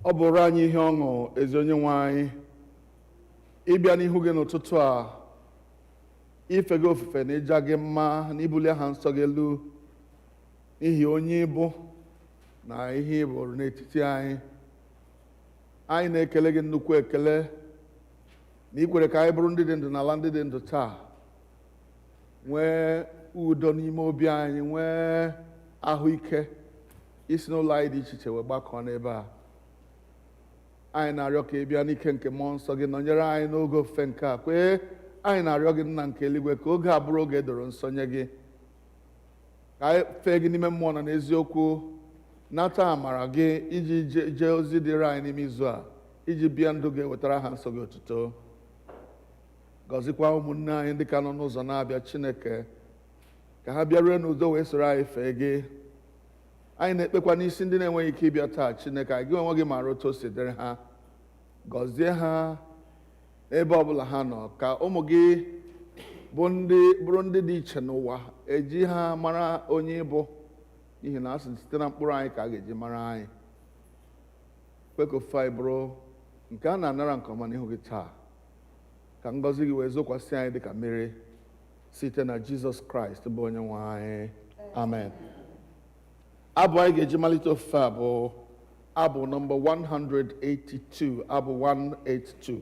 Ọ bụrụ anyị ihe ọṅụ ezi Onye-nwe-ayi ịbịa n'ihu gị n'ụtụtụ a ife gị ofufe na ịja gị mma na ibuli aha nsọ gị elu n'ihi onye ịbụ na ihe ịbụrụ n'etiti anyị. Anyị na-ekele gị nnukwu ekele na ikwere ka anyị bụrụ ndị dị ndụ n'ala ndị dị ndụ taa, nwee udo n'ime obi anyị, nwee ahụike isi n'ụlọ anyị dị iche iche wee gbakọọ n'ebe a. Anyị na-arịọ ka ị bịa n'ike nke mmụọ nsọ gị nọnyere anyị n'oge ofufe nke a. Kwee anyị na-arịọ gị nna nke eluigwe ka oge a bụrụ oge edoro nsọ nye gị, ka anyị fee gị n'ime mmụọ na n'eziokwu, nata amara gị iji jee ozi dịrị anyị n'ime izu a, iji bịa ndụ gị wetara ha nsọ gị otuto. Gọzikwa ụmụnne anyị ndị ka nọ n'ụzọ na-abịa, Chineke, ka ha bịaruo n'udo wee soro anyị fee gị. Anyị na-ekpekwa n'isi ndị na-enweghị ike ịbịa taa, Chineke, anyị gị onwe gị maara otu o si dịrị ha. Gọzie ha ebe ọbụla ha nọ, ka ụmụ gị bụrụ ndị dị iche n'ụwa, eji ha mara onye ịbụ, n'ihi na asị site na mkpụrụ anyị ka a ga-eji mara anyị. Kwe ka ofufe anyị bụrụ nke a na-anara nke ọma n'ihu gị taa, ka ngọzi gị wee zokwasị anyị dịka mmiri site na Jizọs Kraịst bụ Onye-nwe anyị. Amen. Abụ anyị ga-eji malite ofufe a bụ abụ nọmba 182, abụ 182.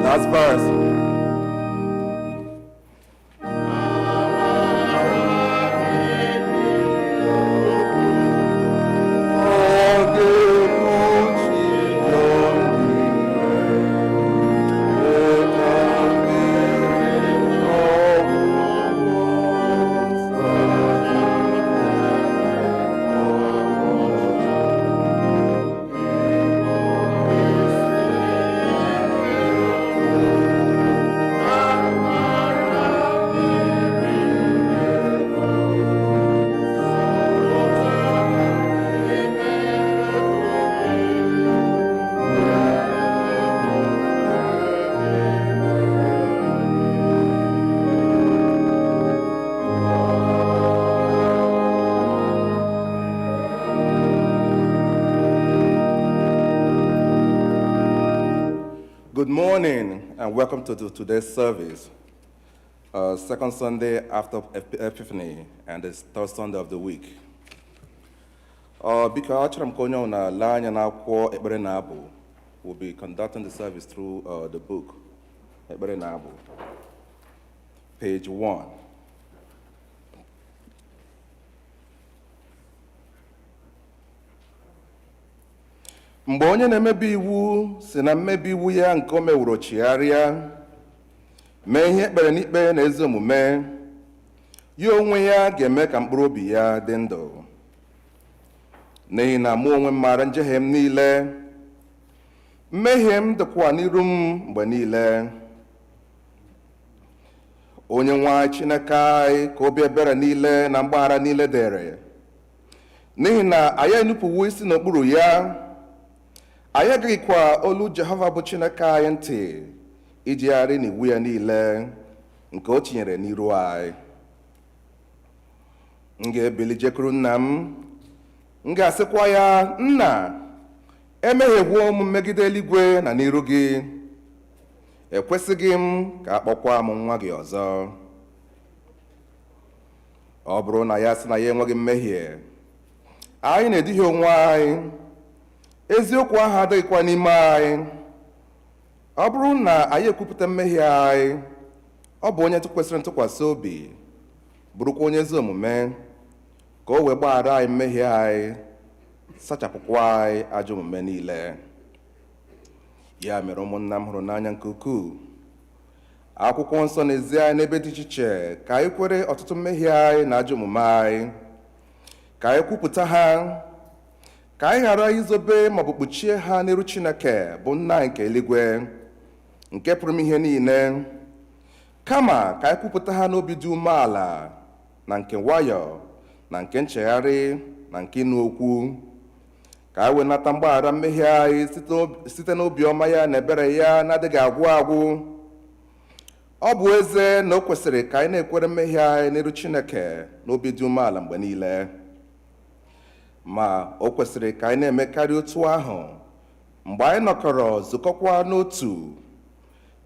Last verse. Good morning and welcome to today's service. Second Sunday after Epiphany and the third Sunday of the week. Biko achọrọ m ka onye ọbụla lee anya n'akwụkwọ Ekpere na Abụ. We'll be conducting the service through the book Ekpere na Abụ, page 1. Mgbe onye na-emebi iwu si na mmebi iwu ya nke o meworo chigharịa, mee ihe ekpere n'ikpe na ezi omume, ya onwe ya ga-eme ka mkpụrụ obi ya dị ndụ. N'ihi na mụ onwe m maara njehie m niile, mmehie m dịkwa n'iru m mgbe niile. Onye-nwe-ayi Chineke anyị ka obi ebere niile na mgbaghara niile dịrị, n'ihi na anyị enupụwo isi n'okpuru ya. Anyị agaghịkwa olu Jehova bụ Chineke anyị ntị ijegharị n'iwu ya niile nke o tinyere n'iru anyị. M ga-ebili jekwuru nna m ga-asịkwa ya, nna, emehiegwo m megide eluigwe na n'iru gị, ekwesịghị m ka akpọkwa m nwa gị ọzọ. Ọ bụrụ na ya sị na ya enweghị mmehie, anyị na-eduhie onwe anyị, eziokwu ahụ adịghịkwa n'ime anyị. Ọ bụrụ na anyị ekwupụta mmehie anyị, ọ bụ onye kwesịrị ntụkwasị obi, bụrụkwa onye ezi omume, ka o wee gbaghara anyị mmehie anyị, sachapụkwa anyị ajọ omume niile. Ya mere ụmụnna m hụrụ n'anya nke ukwuu, akwụkwọ nsọ na-ezi anyị n'ebe dị iche iche ka anyị kwere ọtụtụ mmehie anyị na ajọ omume anyị, ka anyị kwupụta ha, ka anyị ghara izobe maọbụ kpuchie ha n'iru Chineke bụ nna nke eluigwe nke pụrụ ihe niile, kama ka anyị kwupụta ha n'obi dị umeala na nke nwayọọ na nke nchegharị na nke ịnụ okwu, ka anyị wee nata mgbaghara mmehie anyị site n'obi ọma ya na ebere ya na-adịghị agwụ agwụ. Ọ bụ eze na o kwesịrị ka anyị na-ekwere mmehie anyị n'iru Chineke n'obi dị umeala mgbe niile, ma o kwesịrị ka anyị na-emekarị otu ahụ mgbe anyị nọkọrọ zukọkwa n'otu,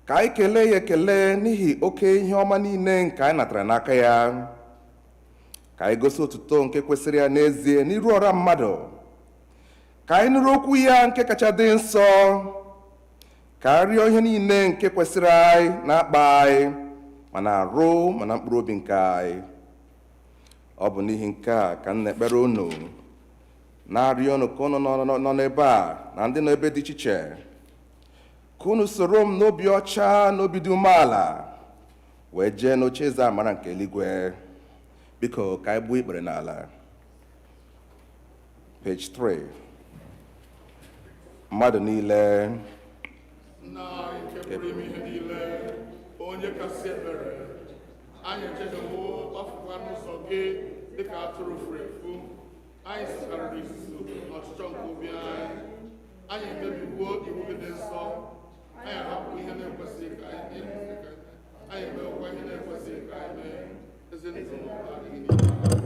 ka anyị kelee ya ekele n'ihi oke ihe ọma niile nke anyị natara n'aka ya, ka anyị gosi otuto nke kwesịrị ya n'ezie n'iru ọra mmadụ, ka anyị nụrụ okwu ya nke kacha dị nsọ, ka anyị rịọ ihe niile nke kwesịrị anyị na-akpa anyị ma na-arụ ma na mkpụrụ obi nke anyị. Ọ bụ n'ihi nke a ka m na-ekpere unu, na-arịọ unu ka unu nọ n'ebe a na ndị nọ ebe dị iche iche, ka unu soro m n'obi ọcha na obi dị umeala wee jee n'ocheeze amara nke eluigwe. Biko ka anyị gbuo ikpere n'ala. Page 3. Mmadụ niile. Nna anyị nke pụrụ ime ihe niile, onye kasị ebere, anyị ejedewo gbafukwa n'ụzọ gị dịka atụrụ furu efu. Anyị sikarịrị izuzu n'ọchịchọ nke obi anyị. Anyị emebiwo iwu gị dị nsọ. Anyị ahapụ ihe na-ekwesịghị ka anyị mee. Anyị emewekwa ihe na-ekwesịghị ka anyị mee. Ezi ndụ adịghị n'ime anyị.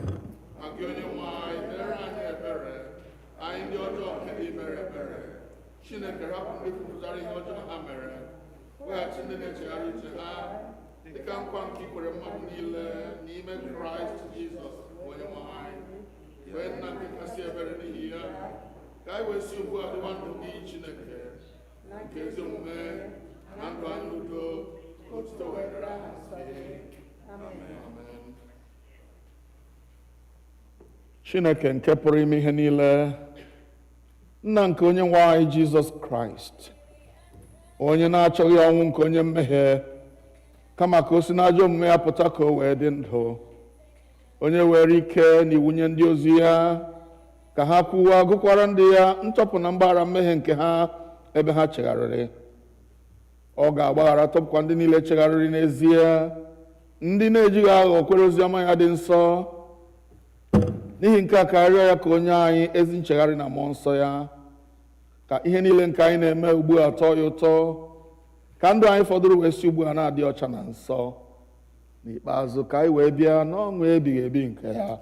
Ma gị Onye-nwe-ayi, mere anyị ebere, anyị ndị ọjọọ nke dị mere ebere. Chineke hapụ ndị kwupụtara ihe ọjọọ ha mere, weghachi ndị na-echegharị uche ha, dịka nkwa nke ikwere mmadụ niile n'ime Kraịst Jizọs Onye-nwe-anyị. Wee nna nke kasị ebere n'ihi ya, ka anyị wee si ugbu a dịwa ndụ gị Chineke nke ezi omume na ndụ anyị udo, ka otuto wee dịrị aha gị. Amen. Chineke nke pụrụ ime ihe niile, nna nke Onye-nwe-anyị Jizọs Kraịst, onye na-achọghị ọnwụ nke onye mmehie, kama ka o si n'ajọ omume ya pụta ka o wee dị ndụ, onye were ike na iwunye ndị ozi ya ka ha kwuwa gụkwara ndị ya ntọpụ na mgbaghara mmehie nke ha ebe ha chegharịrị. Ọ ga-agbaghara tọpụkwa ndị niile chegharịrị n'ezie, ndị na-ejighị aghụghọ kwere ozi ọma ya dị nsọ. N'ihi nke a ka arịọ ya ka onye anyị ezi nchegharị na mmụọ nsọ ya, ka ihe niile nke anyị na-eme ugbu a tọọ ya ụtọ, ka ndụ anyị fọdụrụ wee si ugbu a na-adị ọcha na nsọ. N'ikpeazụ ka anyị wee bịa n'ọṅụ ebighị ebi nke ya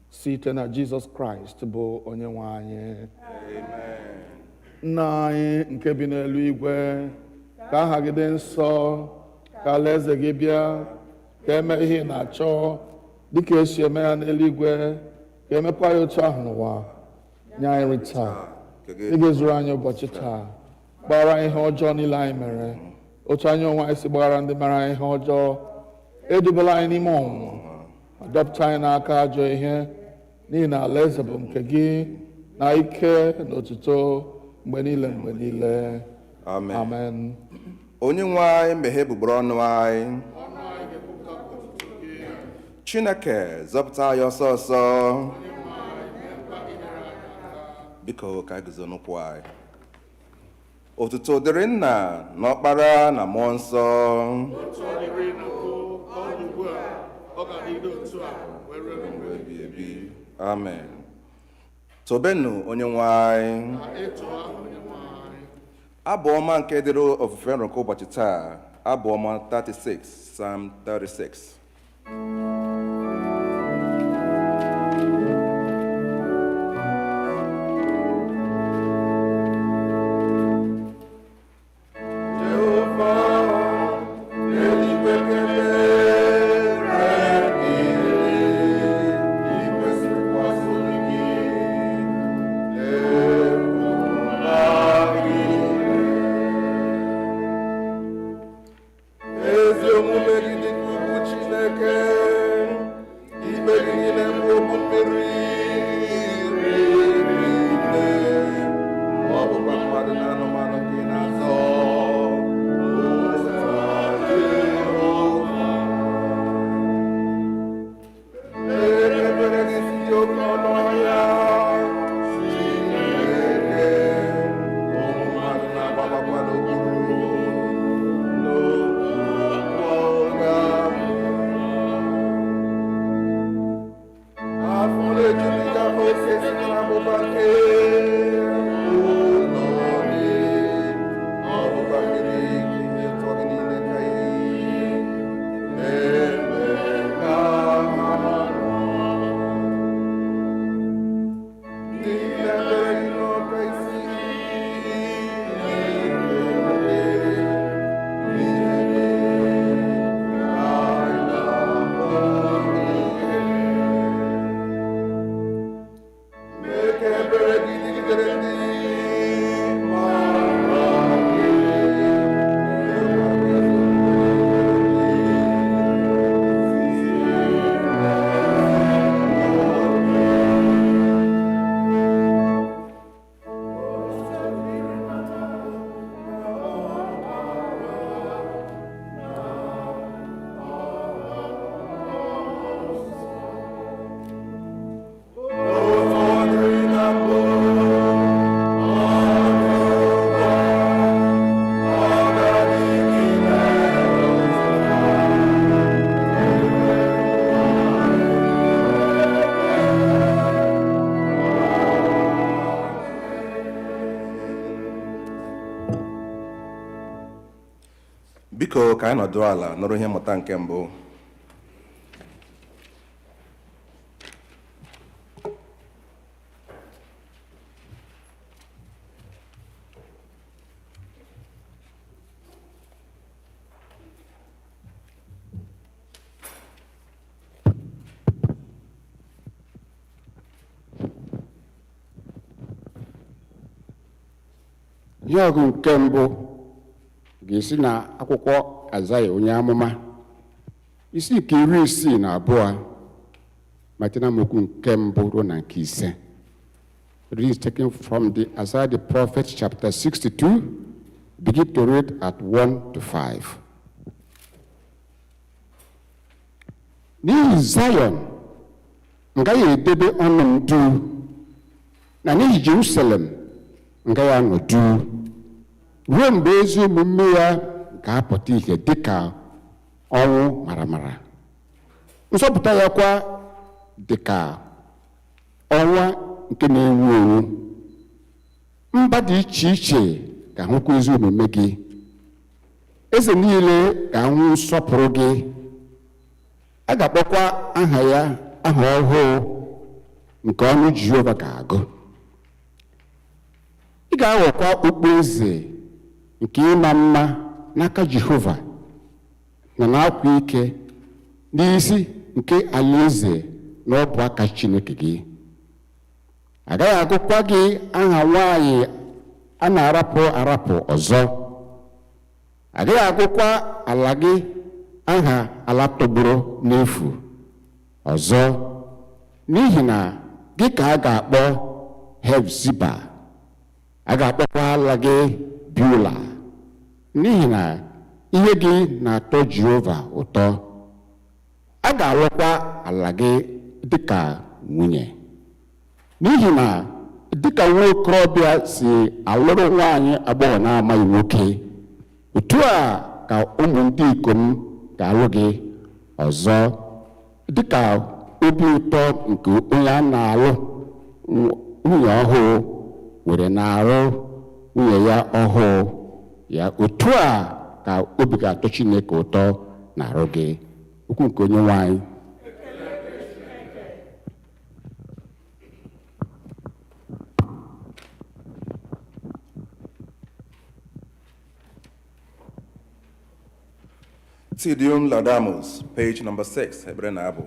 site na Jizọs Kraịst bụ Onye-nwe anyị. Amen. Nna anyị nke bi n'elu igwe, ka aha gị dị nsọ, ka alaeze gị bịa, ka eme ihe ị na-achọ dịka esi eme ya n'eluigwe, ka emekwa ya otu ahụ n'ụwa. Nye anyị nri taa, ị ga-ezuru anyị ụbọchị taa, gbaghara ihe ọjọọ niile anyị mere, otu anyị onwe anyị si gbaghara ndị mere anyị ihe ọjọọ. Edubela anyị n'ime ọnwụnwa, ma dọpụta anyị n'aka ajọ ihe, n'ihi na alaeze bụ nke gị, na ike na otuto mgbe niile mgbe niile. Amen. Onye-nwe anyị meghee egbugbere ọnụ anyị. Chineke zọpụta anyị ọsọ ọsọ. Biko ka anyị guzo n'ụkwụ anyị. Otuto dịrị Nna na Ọkpara na Mmụọ Nsọ. Amen. Tobenu Onye-nwe anyị. Abụ ọma nke dịrị ofufe nrọkọ ụbọchị taa, abụ ọma 36, Psalm 36. Biko ka anyị nọdụ ala nụrụ ihe mmụta nke mbụ. Ihe ọgụ nke mbụ ga-esi na akwụkwọ Azaya onye amụma isi nke 62 malite na amaokwu nke mbụ ruo na nke 5. It is taken from the Isaiah the prophet chapter 62, begin to read at 1 to 5. N'ihi Zion ngaghị edebe ọnụ m duu, na n'ihi Jerusalem ngaghị anọdụ ruo mgbe ezi omume ya ga-apụta ihe dịka ọnwụ maramara, nzọpụta ya kwa dịka ọnwa nke na-enwu enwu. Mba dị iche iche ga-ahụkwa ezi omume gị, eze niile ga-ahụ nsọpụrụ gị. A ga-akpọkwa aha ya aha ọhụụ nke ọnụ Jehova ga-agụ. Ị ga-aghọkwa okpueze nke ịma mma n'aka Jehova na na-akwa ike n'isi nke alaeze na ọ bụ aka Chineke gị. Agaghị agụkwa gị aha nwanyị a na-arapụ ọzọ. Agaghị agụkwa ala gị aha ala tọgbọrọ n'efu ọzọ, n'ihi na gị ka a ga-akpọ Hefziba. A ga-akpọkwa ala gị Beulah, n'ihi na ihe gị na-atọ Jehova ụtọ. A ga-alụkwa ala gị dịka nwunye, n'ihi na dịka nwa okorobịa si alụrụ nwaanyị agbọghọ na-amaghị nwoke, otu a ka ụmụ ndị ikom ga-alụ gị ọzọ, dịka obi ụtọ nke onye a na-alụ nwunye ọhụụ were na-arụ nwunye ya ọhụụ ya. Otu a ka obi ga-atọ Chineke ụtọ na-arụ gị. Okwu nke Onye-nwe anyị. Tidium Laudamus, page number 6, Ekpere na Abụ.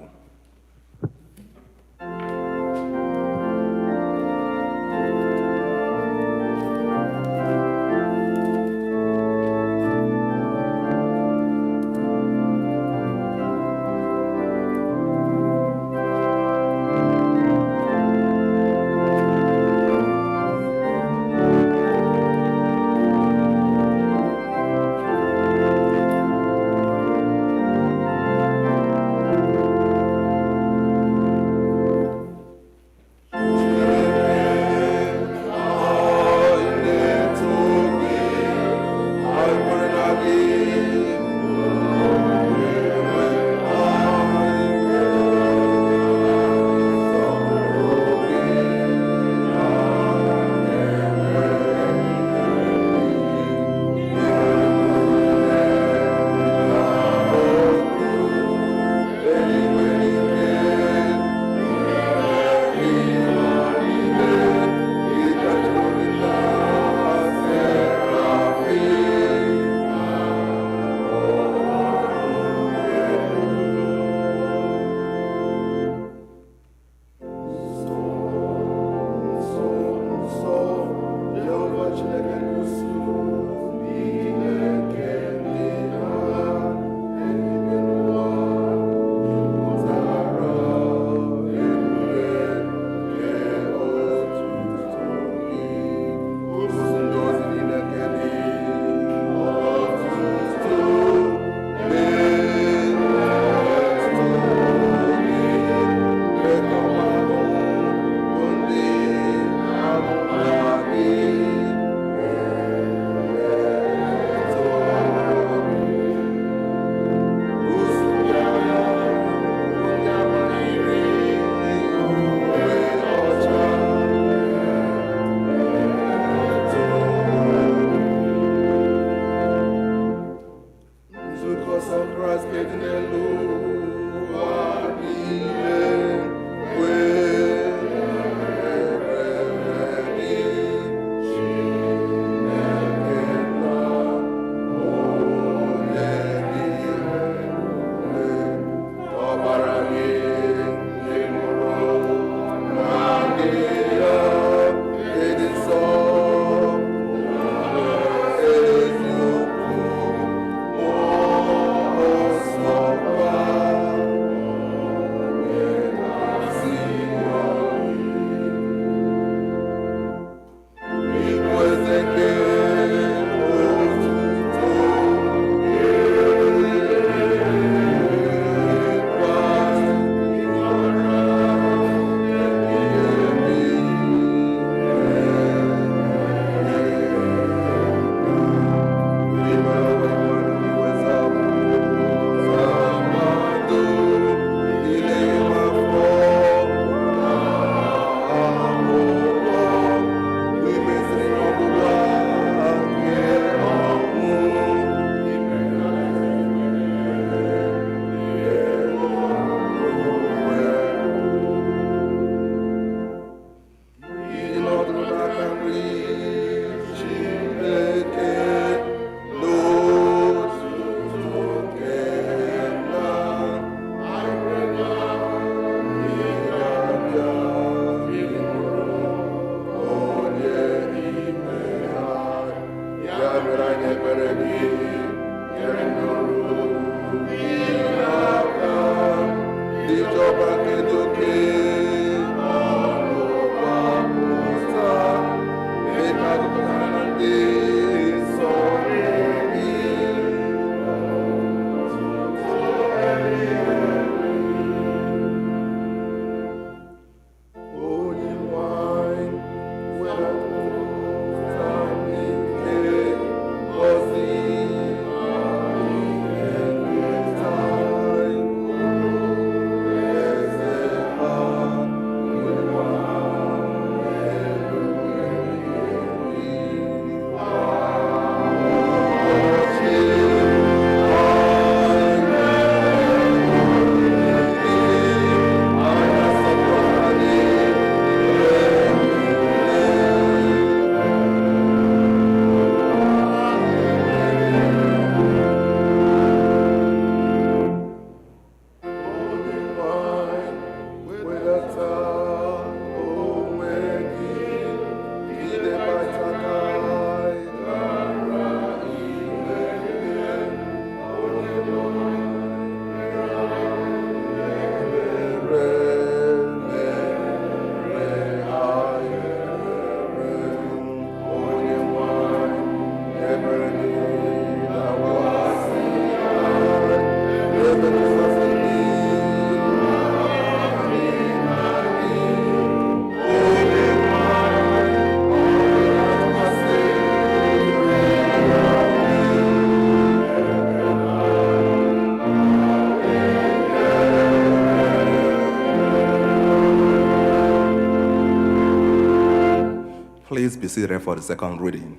Please be seated for the second reading.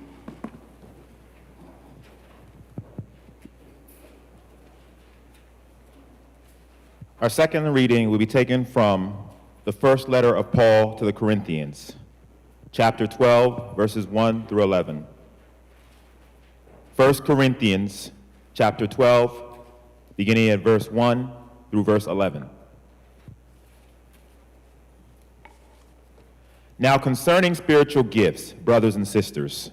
Our second reading will be taken from the first letter of Paul to the Corinthians, chapter 12, verses 1 through 11. 1 Corinthians, chapter 12, beginning at verse 1 through verse 11. Now concerning spiritual gifts, brothers and sisters,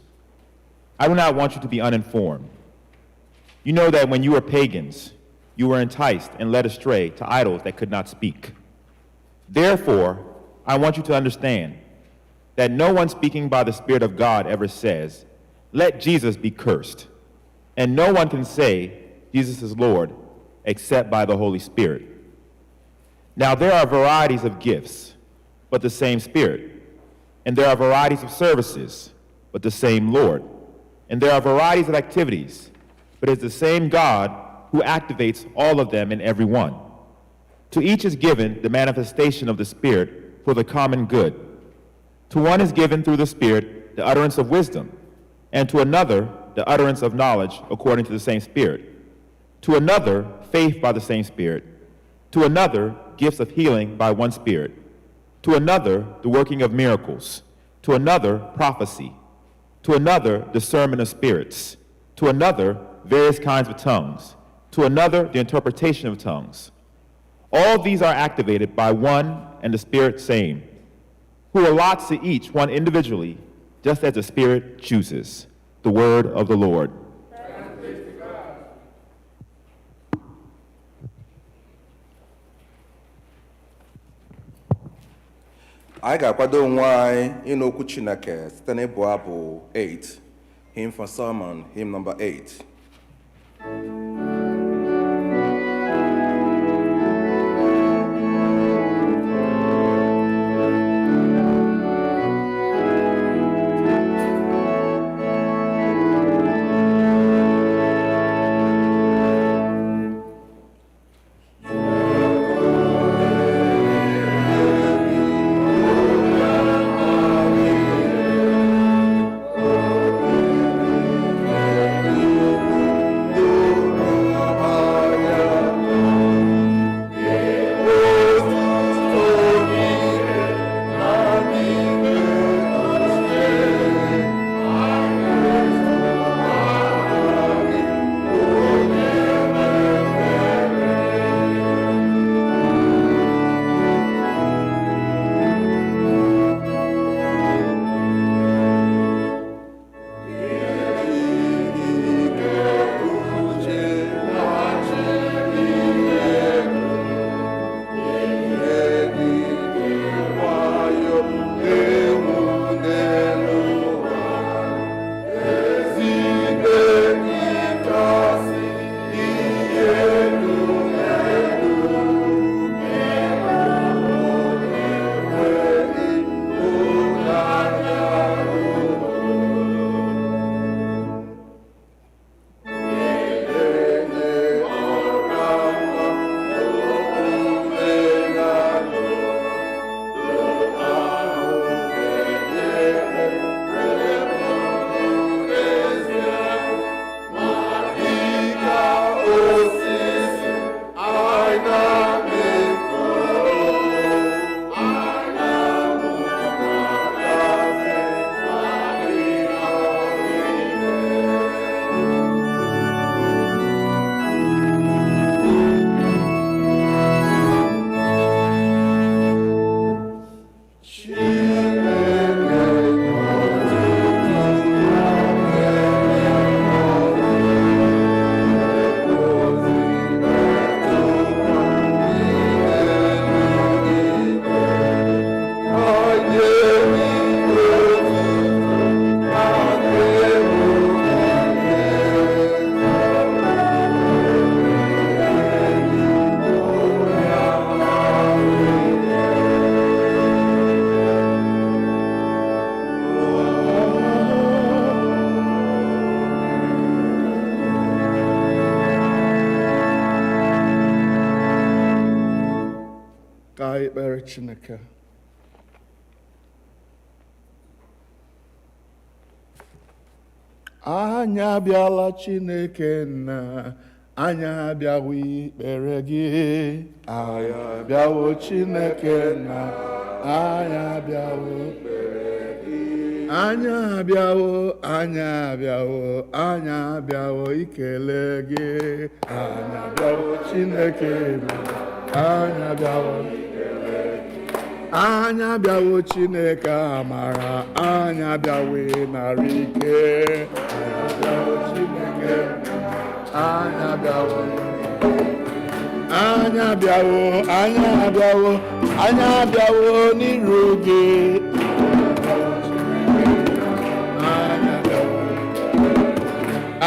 I do not want you to be uninformed. You know that when you were pagans, you were enticed and led astray to idols that could not speak. Therefore, I want you to understand that no one speaking by the Spirit of God ever says, "Let Jesus be cursed." And no one can say, "Jesus is Lord," except by the Holy Spirit. Now there are varieties of gifts, but the same Spirit. And there are varieties of services, but the same Lord. And there are varieties of activities, but it's the same God who activates all of them in every one. To each is given the manifestation of the Spirit for the common good. To one is given through the Spirit the utterance of wisdom, and to another the utterance of knowledge according to the same Spirit. To another, faith by the same Spirit. To another, gifts of healing by one Spirit. To another, the working of miracles. To another, prophecy. To another, discernment of spirits. To another, various kinds of tongues. To another, the interpretation of tongues. All these are activated by one and the Spirit same, who allots to each one individually, just as the Spirit chooses. The word of the Lord. Anyị ga-akwado onwe anyị ịnụ okwu Chineke site n'ịbụ abụ 8, hymn for sermon, hymn number 8. Chineke. Anyị abịala Chineke nna, anyị abịawo ikpere gị. Anyị abịawo Chineke nna, anyị abịawo ikpere gị. Anyị abịawo, anyị abịawo, anyị abịawo ikele gị. Anyị abịawo Chineke nna, anyị abịawo ikele gị. Anyị abịawo Chineke amara, anyị abịawo ịnara ike. Anyị abịawo Chineke, anyị abịawo. Anyị abịawo, anyị abịawo, anyị abịawo n'iru gị.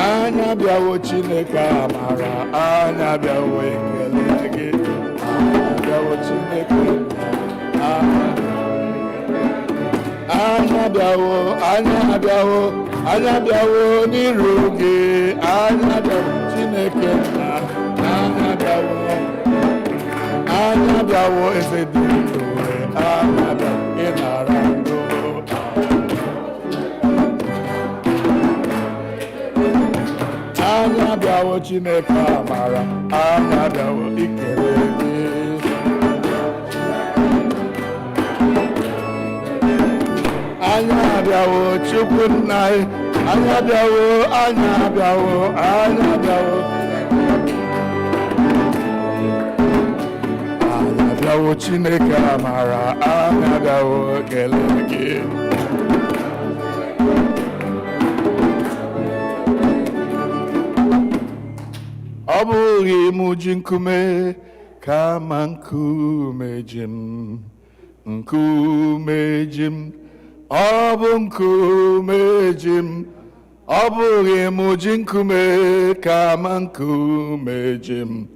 Anyị abịawo Chineke amara, anyị abịawo ekele gị. Anyị abịawo Chineke, anyị abịawo, anyị abịawo, anyị abịawo n'iru gị. Anyị abịawo Chineke nna, anyị abịawo, anyị abịawo eze dị ndụ, anyị abịawo ịnara ndụ. Anyị abịawo Chineke amara, anyị abịawo ikele gị. Anyị abịawo Chukwu nna anyị, anyị abịawo, anyị abịawo, anyị abịawo. Anyị abịawo Chineke amara, anyị abịawo ekele gị. Ọ bụghị mụ ji nkume kama nkume ji m, nkume ji m. Ọ bụ nkume ji m, ọ bụghị mụ ji nkume kama nkume ji m.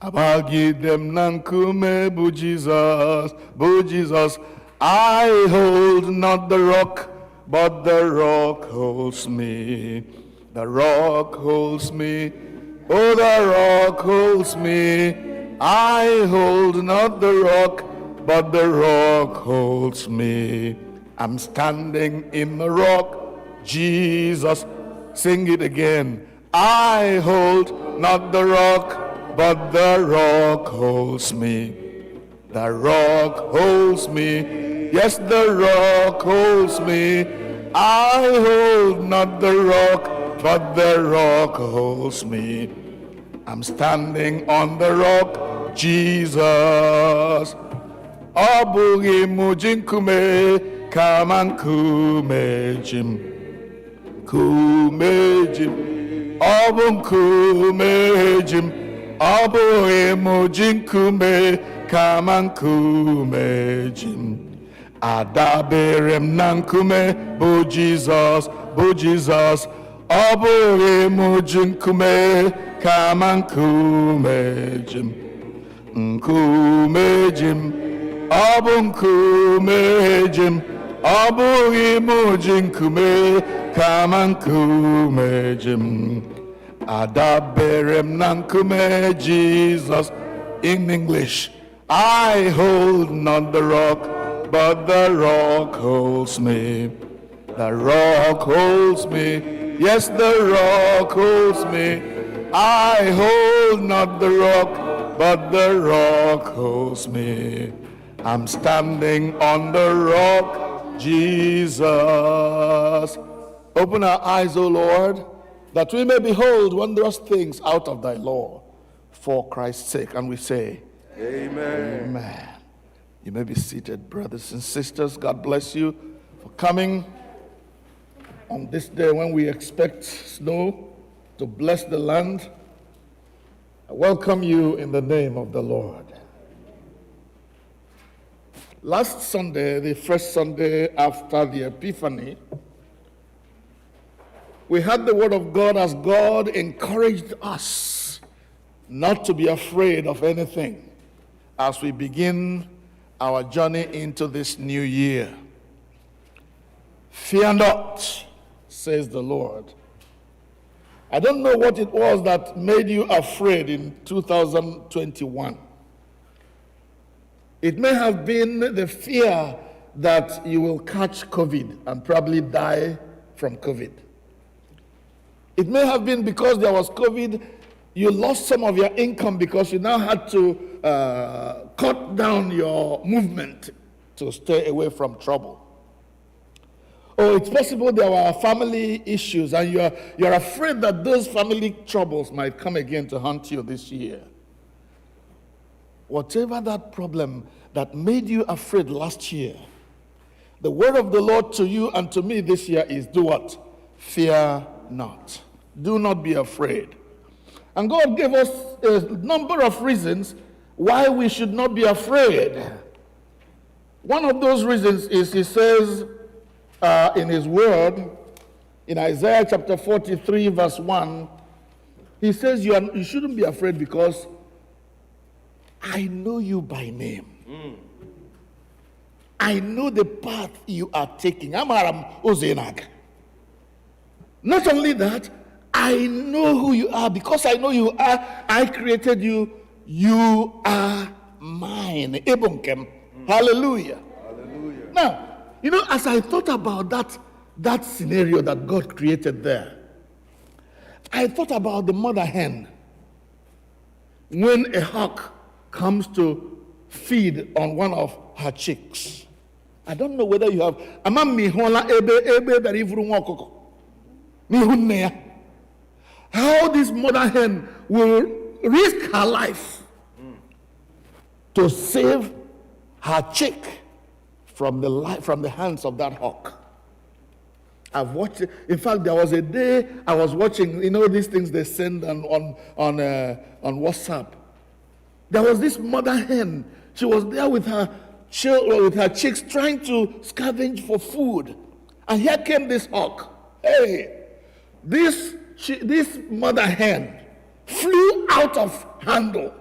Agbagide m na nkume bụ Jizọs, bụ Jizọs. I hold not the rock, but the rock holds me. The rock holds me. Oh, the rock holds me. I hold not the rock, but the rock holds me. I'm standing in the rock, Jesus. Sing it again. I hold not the rock, but the rock holds me. The rock holds me. Yes, the rock holds me. I hold not the rock, but the rock holds me. I'm standing on the rock, Jesus. Ọ bụghị mụ ji nkume kama nkume ji m, nkume ji m. Ọ bụ nkume ji m, ọ bụghị mụ ji nkume kama nkume ji m. Adabere m na nkume bụ Jizọs, bụ Jizọs. Ọ bụghị mụ ji nkume kama nkume ji m, nkume ji m. Ọ bụ nkume ji m, ọ bụghị mụ ji nkume kama nkume ji m. Adabere m na nkume Jizọs. In English, I hold not the rock, but the rock holds me. The rock holds me. Yes, the rock holds me. I hold not the rock, but the rock holds me. I'm standing on the rock, Jesus. Open our eyes, O Lord, that we may behold wondrous things out of thy law, for Christ's sake. And we say, Amen. Amen. You may be seated, brothers and sisters. God bless you for coming on this day when we expect snow to bless the land. I welcome you in the name of the Lord. Last Sunday, the first Sunday after the Epiphany, we heard the word of God as God encouraged us not to be afraid of anything as we begin our journey into this new year. Fear not, says the Lord. I don't know what it was that made you afraid in 2021. It may have been the fear that you will catch COVID and probably die from COVID. It may have been because there was COVID, you lost some of your income because you now had to cut down your movement to stay away from trouble. Or it's possible there were family issues and you're afraid that those family troubles might come again to haunt you this year. Whatever that problem that made you afraid last year, the word of the Lord to you and to me this year is do what? Fear not. Do not be afraid. And God gave us a number of reasons why we should not be afraid. One of those reasons is he says in his word, in Isaiah chapter 43 verse 1, he says you shouldn't be afraid because I know you by name. I know the path you are taking. Amaram Ozenag. Not only that, I know who you are. Because I know you are, I created you. You are mine. Ebonkem. Hallelujah. Hallelujah. Now, as I thought about that scenario that God created there, I thought about the mother hen. When a hawk comes to feed on one of her chicks. I don't know whether you have. How this mother hen will risk her life to save her chick from the hands of that hawk. I've watched it. In fact, there was a day I was watching, these things they send on WhatsApp. There was this mother hen. She was there with her chicks trying to scavenge for food. And here came this hawk. Hey, this mother hen flew out of handle.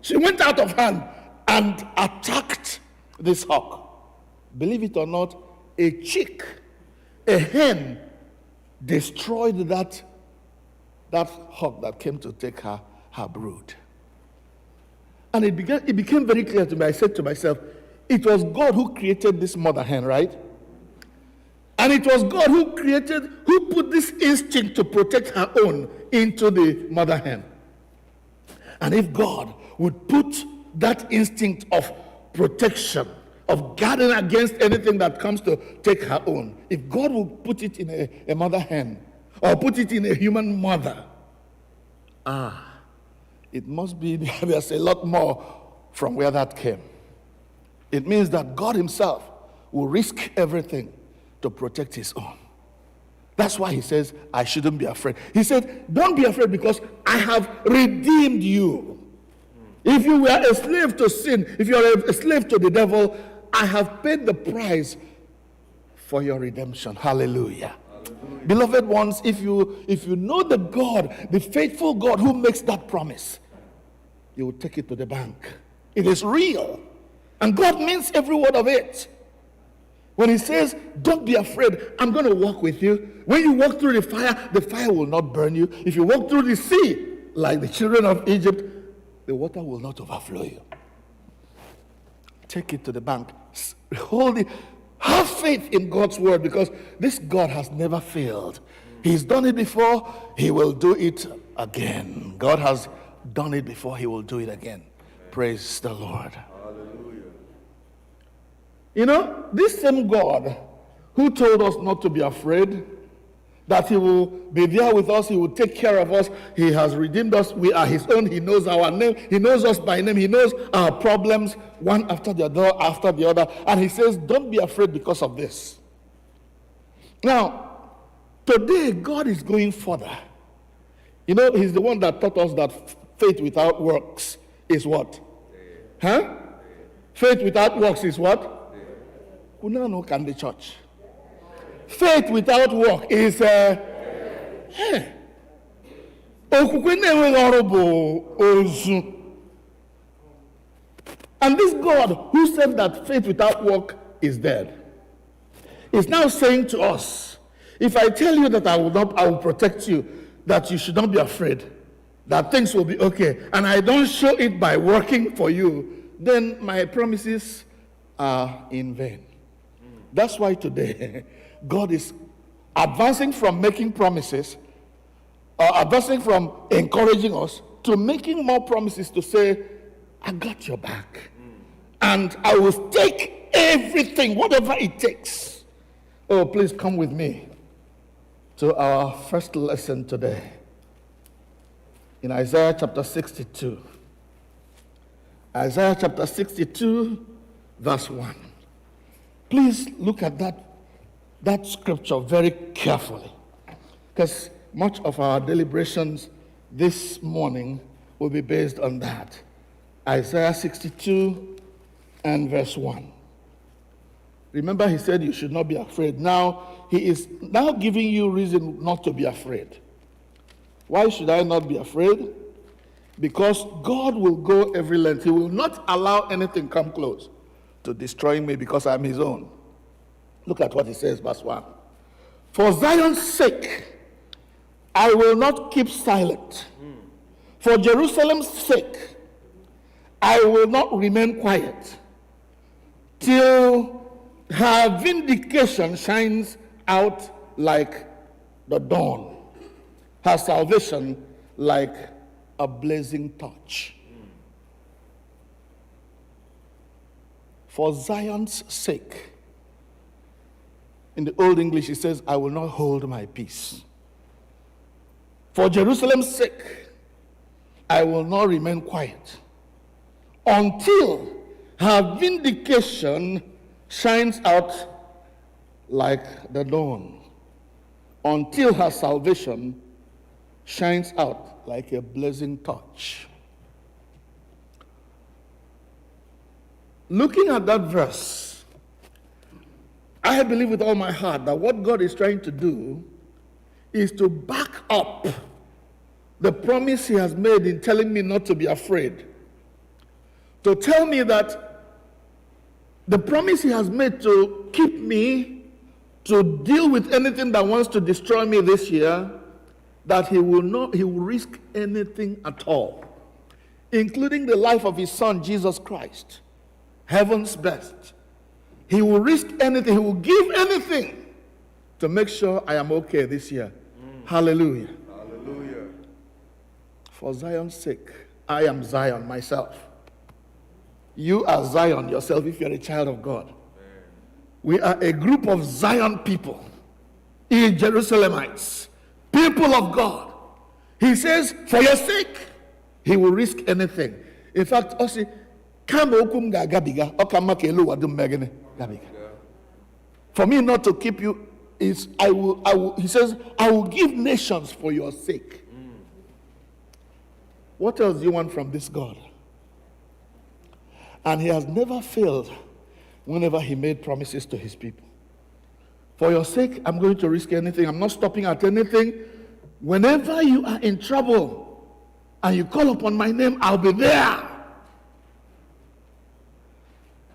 She went out of hand and attacked this hawk. Believe it or not, a hen destroyed that hawk that came to take her brood. And it became very clear to me. I said to myself, it was God who created this mother hen, right? And it was God who put this instinct to protect her own into the mother hen. And if God would put that instinct of protection, of guarding against anything that comes to take her own, if God would put it in a mother hen, or put it in a human mother, it must be there's a lot more from where that came. It means that God himself will risk everything to protect his own. That's why he says, I shouldn't be afraid. He said, don't be afraid because I have redeemed you. If you were a slave to sin, if you are a slave to the devil, I have paid the price for your redemption. Hallelujah. Hallelujah. Beloved ones, if you know the God, the faithful God who makes that promise, you will take it to the bank. It is real. And God means every word of it. When he says, don't be afraid, I'm going to walk with you. When you walk through the fire will not burn you. If you walk through the sea, like the children of Egypt, the water will not overflow you. Take it to the bank. Hold it. Have faith in God's word because this God has never failed. He's done it before. He will do it again. God has done it before. He will do it again. Praise the Lord. Hallelujah. This same God who told us not to be afraid, that he will be there with us, he will take care of us, he has redeemed us, we are his own, he knows our name, he knows us by name, he knows our problems, one after the other, and he says, don't be afraid because of this. Now, today, God is going further. He's the one that taught us that faith without works is what? Faith without works is what? Kunano can the church. Faith without work is and this God who said that faith without work is dead is now saying to us, if I tell you that I will protect you, that you should not be afraid, that things will be okay, and I don't show it by working for you, then my promises are in vain. That's why today God is advancing from making promises, advancing from encouraging us to making more promises to say, I got your back. And I will take everything, whatever it takes. Oh, please come with me to our first lesson today. In Isaiah chapter 62. Isaiah chapter 62, verse 1. Please look at that scripture very carefully, because much of our deliberations this morning will be based on that. Isaiah 62 and verse 1. Remember, he said you should not be afraid. Now, he is now giving you reason not to be afraid. Why should I not be afraid? Because God will go every length. He will not allow anything come close to destroying me because I'm his own. Look at what he says, verse 1. For Zion's sake, I will not keep silent. For Jerusalem's sake, I will not remain quiet till her vindication shines out like the dawn, her salvation like a blazing torch. For Zion's sake. In the Old English, it says, I will not hold my peace. For Jerusalem's sake, I will not remain quiet until her vindication shines out like the dawn, until her salvation shines out like a blazing torch. Looking at that verse, I believe with all my heart that what God is trying to do is to back up the promise he has made in telling me not to be afraid. To tell me that the promise he has made to keep me, to deal with anything that wants to destroy me this year, that he will risk anything at all, including the life of his son, Jesus Christ, heaven's best. He will risk anything, he will give anything to make sure I am okay this year. Hallelujah. Hallelujah. For Zion's sake, I am Zion myself. You are Zion yourself if you're a child of God. We are a group of Zion people, Jerusalemites, people of God. He says, for your sake, he will risk anything. In fact, for me not to keep you is he says, I will give nations for your sake. What else do you want from this God? And he has never failed whenever he made promises to his people. For your sake, I'm going to risk anything. I'm not stopping at anything. Whenever you are in trouble and you call upon my name, I'll be there.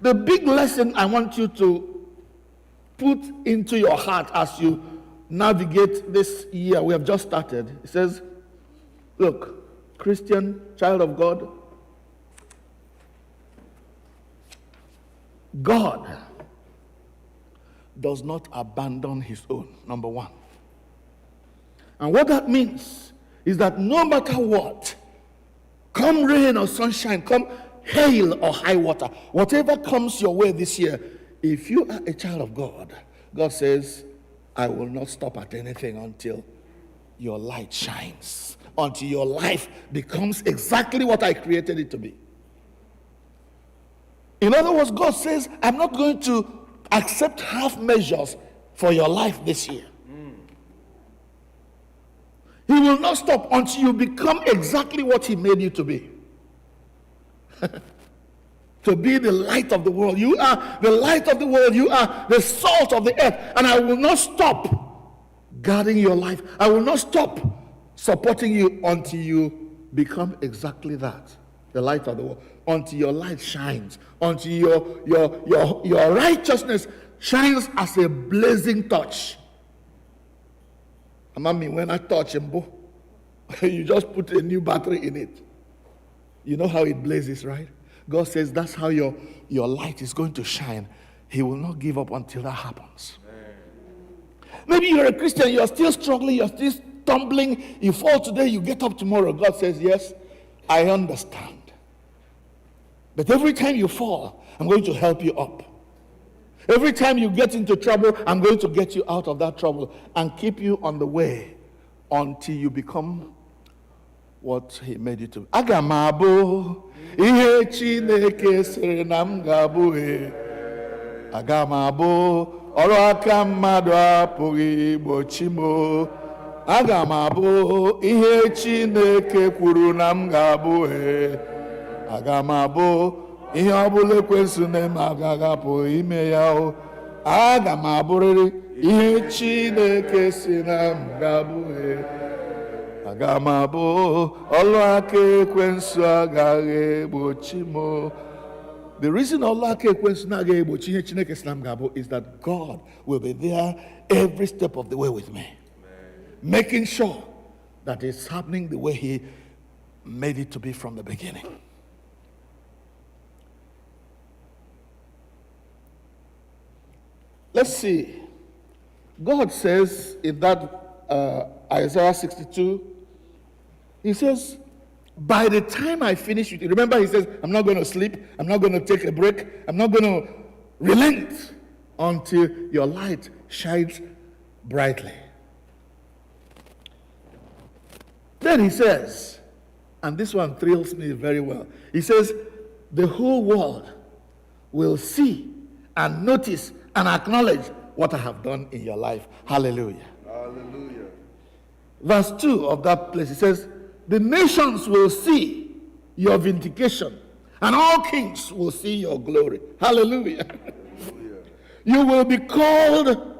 The big lesson I want you to put into your heart as you navigate this year we have just started, it says, look, Christian, child of God, God does not abandon his own, number one. And what that means is that no matter what, come rain or sunshine, come hail or high water, whatever comes your way this year, if you are a child of God, God says, I will not stop at anything until your light shines, until your life becomes exactly what I created it to be. In other words, God says, I'm not going to accept half measures for your life this year. He will not stop until you become exactly what he made you to be. To be the light of the world. You are the light of the world. You are the salt of the earth. And I will not stop guarding your life. I will not stop supporting you until you become exactly that. The light of the world. Until your light shines. Until your righteousness shines as a blazing torch. Mommy, when I touch him, you just put a new battery in it. You know how it blazes, right? God says that's how your light is going to shine. He will not give up until that happens. Maybe you're a Christian, you're still struggling, you're still stumbling, you fall today, you get up tomorrow. God says, yes, I understand. But every time you fall, I'm going to help you up. Every time you get into trouble, I'm going to get you out of that trouble and keep you on the way until you become what He made you to be. Aga m abụ ihe Chineke sịrị na m ga-abụ. Aga m abụ ọrụ aka mmadụ apụghị igbochi m. Aga m abụ ihe Chineke kwuru na m ga-abụ. Aga m abụ ihe ọbụla ekwensu na-eme agaghị apụ ime ya. Aga m abụrịrị ihe Chineke si na m ga-abụ. Aga m abụ ọrụ aka ekwensu agaghị egbochi m. The reason ọrụ aka ekwensu na-agaghị egbochi ihe Chineke si na m ga-abụ is that God will be there every step of the way with me. Making sure that it's happening the way He made it to be from the beginning. Let's see. God says in that Isaiah 62, He says, by the time I finish with you, remember He says, I'm not going to sleep, I'm not going to take a break, I'm not going to relent until your light shines brightly. Then He says, and this one thrills me very well, He says, the whole world will see and notice and acknowledge what I have done in your life. Hallelujah. Hallelujah. Verse 2 of that place, it says, the nations will see your vindication, and all kings will see your glory. Hallelujah. You will be called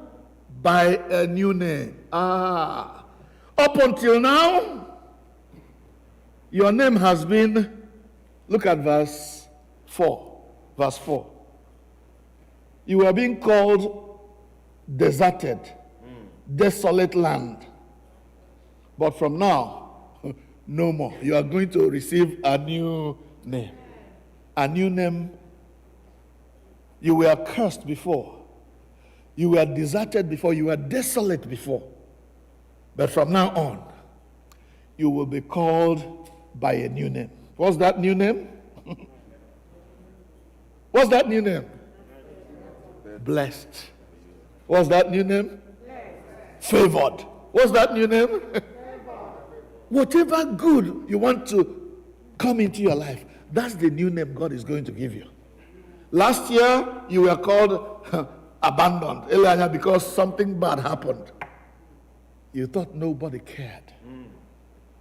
by a new name. Up until now, your name has been, look at verse 4. Verse 4. You are being called deserted, desolate land. But from now, no more. You are going to receive a new name. A new name. You were cursed before. You were deserted before. You were desolate before. But from now on, you will be called by a new name. What's that new name? What's that new name? Blessed. What's that new name? Favored. What's that new name? Whatever good you want to come into your life, that's the new name God is going to give you. Last year, you were called abandoned, Elijah, because something bad happened. You thought nobody cared.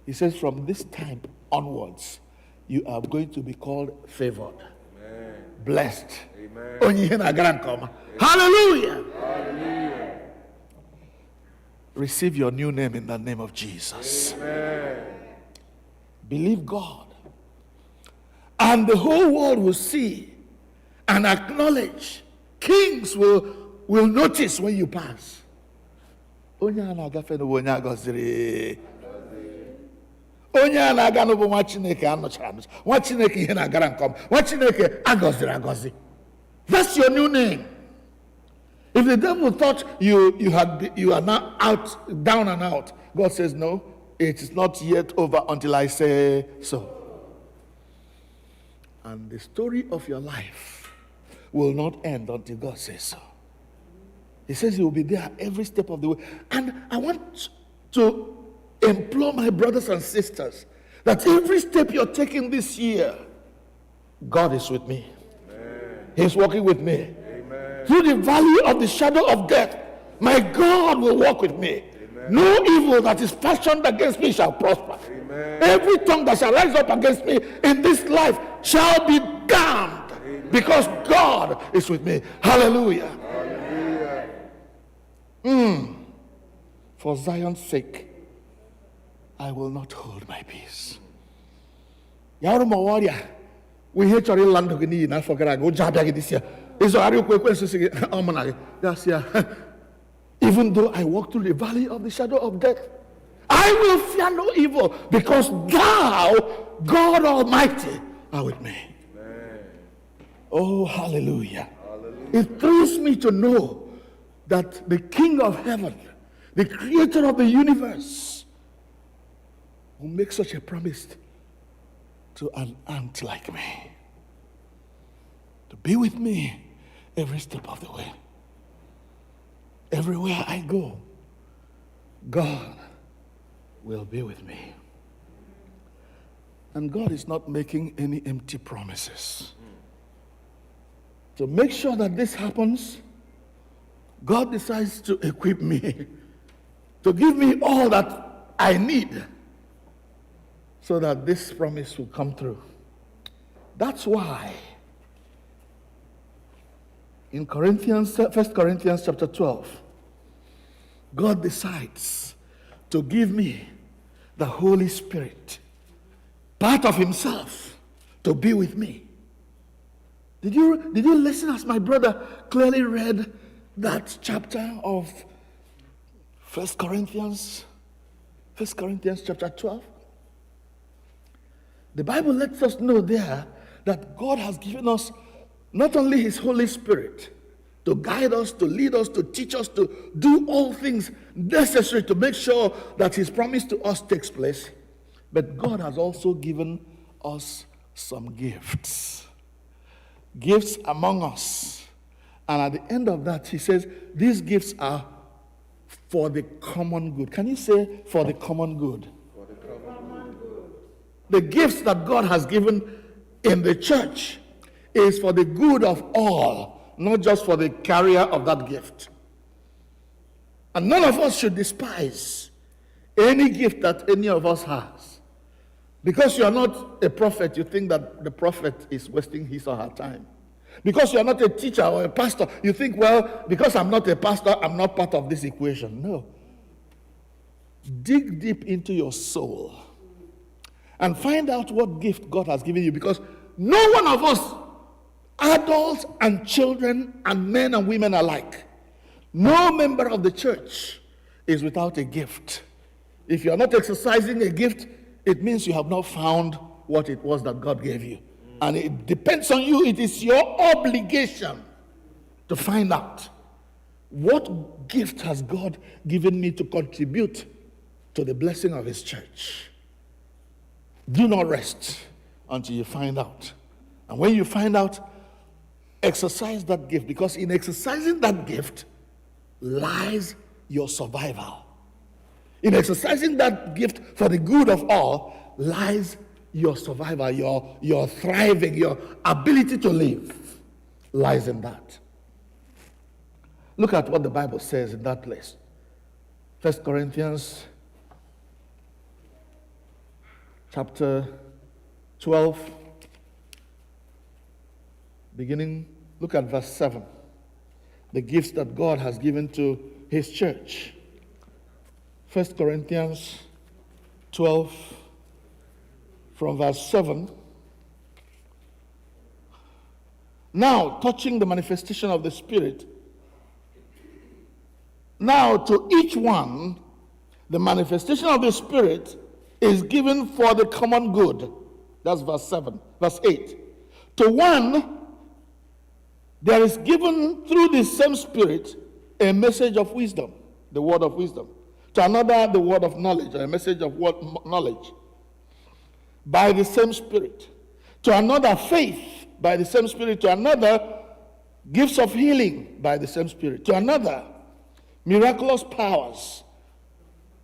He says from this time onwards, you are going to be called favored, blessed. Amen. Hallelujah. Hallelujah. Receive your new name in the name of Jesus. Amen. Believe God. And the whole world will see and acknowledge. Kings will notice when you pass. Onye na-agafe n'ụwa onye agọziri. Onye na-aga n'ụwa nwa Chineke anọchara anọcha. Nwa Chineke ihe na-agara nke ọma. Nwa Chineke agọziri agọzi. That's your new name. If the devil thought you are now out, down and out, God says, no, it is not yet over until I say so. And the story of your life will not end until God says so. He says He will be there every step of the way. And I want to implore my brothers and sisters that every step you're taking this year, God is with me. Amen. He's walking with me. Amen. Through the valley of the shadow of death, my God will walk with me. Amen. No evil that is fashioned against me shall prosper. Amen. Every tongue that shall rise up against me in this life shall be damned. Amen. Because God is with me. Hallelujah. Hallelujah. For Zion's sake, I will not hold my peace. Yaru ma warrior, we hear chori land ogini na fogara go jabia this year. Is are you kwensu sige omanage. That's yeah. Even though I walk through the valley of the shadow of death, I will fear no evil, because thou, God Almighty, are with me. Amen. Oh, hallelujah. It thrills me to know that the King of heaven, the creator of the universe, will make such a promise to an ant like me, to be with me every step of the way. Everywhere I go, God will be with me. And God is not making any empty promises. To make sure that this happens, God decides to equip me, to give me all that I need, so that this promise will come through. That's why in 1 Corinthians chapter 12, God decides to give me the Holy Spirit, part of himself, to be with me. Did you listen as my brother clearly read that chapter of 1 Corinthians chapter 12? The Bible lets us know there that God has given us not only his Holy Spirit to guide us, to lead us, to teach us, to do all things necessary to make sure that his promise to us takes place, but God has also given us some gifts. Gifts among us. And at the end of that, he says, these gifts are for the common good. Can you say, for the common good? For the common good. The gifts that God has given in the church is for the good of all, not just for the carrier of that gift. And none of us should despise any gift that any of us has. Because you are not a prophet, you think that the prophet is wasting his or her time. Because you are not a teacher or a pastor, you think, well, because I'm not a pastor, I'm not part of this equation. No. Dig deep into your soul and find out what gift God has given you, because no one of us, adults and children and men and women alike, no member of the church is without a gift. If you are not exercising a gift, it means you have not found what it was that God gave you. And it depends on you. It is your obligation to find out what gift has God given me to contribute to the blessing of his church. Do not rest until you find out. And when you find out, exercise that gift, because in exercising that gift lies your survival. In exercising that gift for the good of all lies your survival, your thriving, your ability to live lies in that. Look at what the Bible says in that place. 1 Corinthians chapter 12, beginning, look at verse 7. The gifts that God has given to his church. 1 Corinthians 12, from verse 7. Now, touching the manifestation of the Spirit, now to each one, the manifestation of the Spirit is given for the common good. That's verse 7. Verse 8. To one, there is given through the same Spirit a message of wisdom, the word of wisdom. To another, the word of knowledge, or a message of knowledge, by the same Spirit. To another, faith, by the same Spirit. To another, gifts of healing, by the same Spirit. To another, miraculous powers.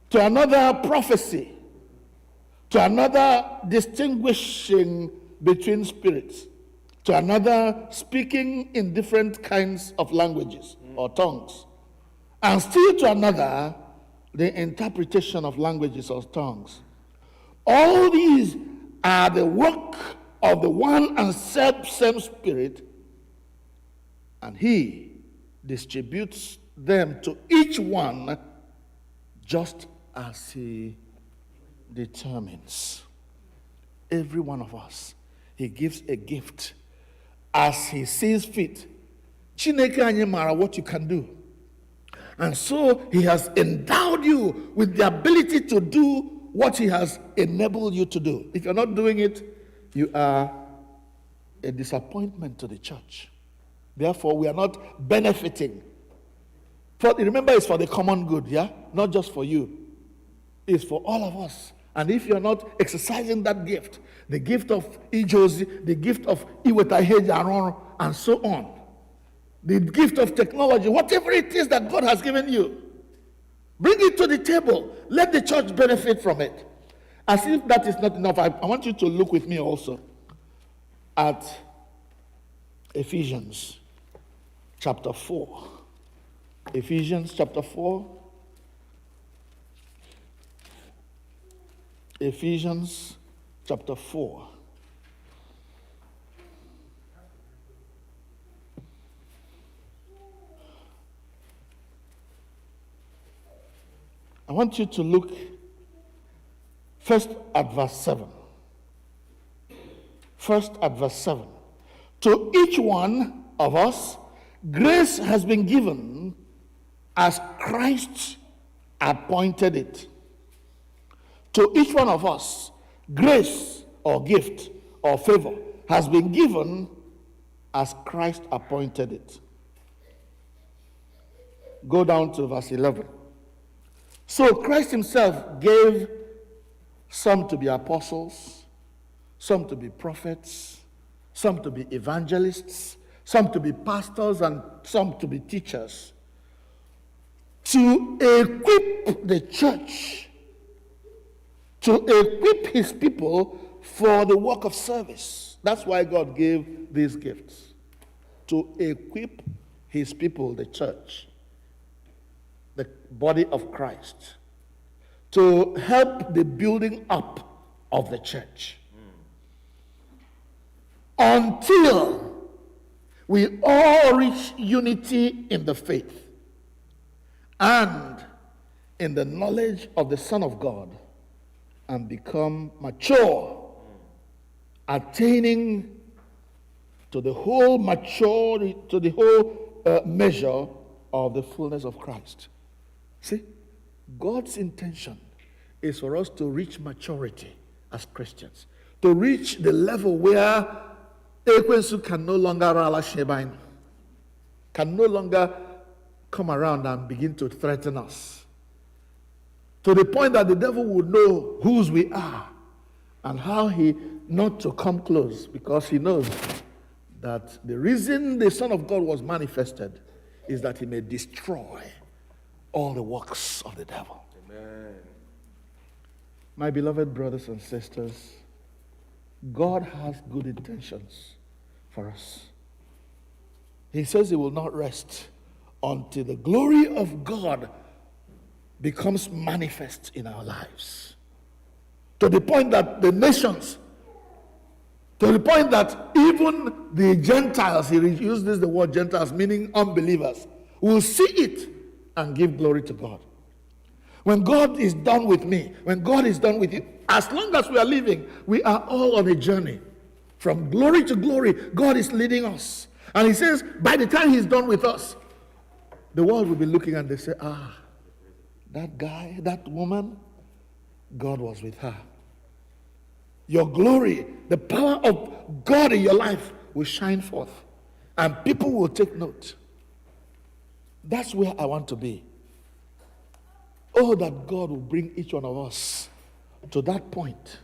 To another, prophecy. To another, distinguishing between spirits. To another, speaking in different kinds of languages or tongues. And still to another, the interpretation of languages or tongues. All these are the work of the one and same Spirit, and he distributes them to each one just as he determines. Every one of us, he gives a gift as he sees fit. Chineke anyị mara what you can do. And so he has endowed you with the ability to do what he has enabled you to do. If you're not doing it, you are a disappointment to the church. Therefore, we are not benefiting. Remember, it's for the common good, yeah? Not just for you. It's for all of us. And if you're not exercising that gift, the gift of Ijozi, the gift of Iwetaheja, and so on, the gift of technology, whatever it is that God has given you, bring it to the table. Let the church benefit from it. As if that is not enough, I want you to look with me also at Ephesians chapter 4. Ephesians chapter 4. Ephesians chapter 4. I want you to look first at verse 7. First at verse 7. To each one of us, grace has been given as Christ appointed it. To each one of us, grace or gift or favor has been given as Christ appointed it. Go down to verse 11. So Christ himself gave some to be apostles, some to be prophets, some to be evangelists, some to be pastors, and some to be teachers, to equip the church, to equip his people for the work of service. That's why God gave these gifts, to equip his people, the church, the body of Christ, to help the building up of the church. Until we all reach unity in the faith and in the knowledge of the Son of God and become mature, attaining to the whole measure of the fullness of Christ. See, God's intention is for us to reach maturity as Christians, to reach the level where Ekwensu can no longer can no longer come around and begin to threaten us, to the point that the devil would know whose we are and how he not to come close, because he knows that the reason the Son of God was manifested is that he may destroy all the works of the devil. Amen. My beloved brothers and sisters, God has good intentions for us. He says he will not rest until the glory of God becomes manifest in our lives. To the point that the nations, to the point that even the Gentiles, he uses the word Gentiles, meaning unbelievers, will see it and give glory to God. When God is done with me, when God is done with you, as long as we are living, we are all on a journey. From glory to glory, God is leading us. And he says, by the time he's done with us, the world will be looking and they say, that guy, that woman, God was with her. Your glory, the power of God in your life will shine forth. And people will take note. That's where I want to be. Oh, that God will bring each one of us to that point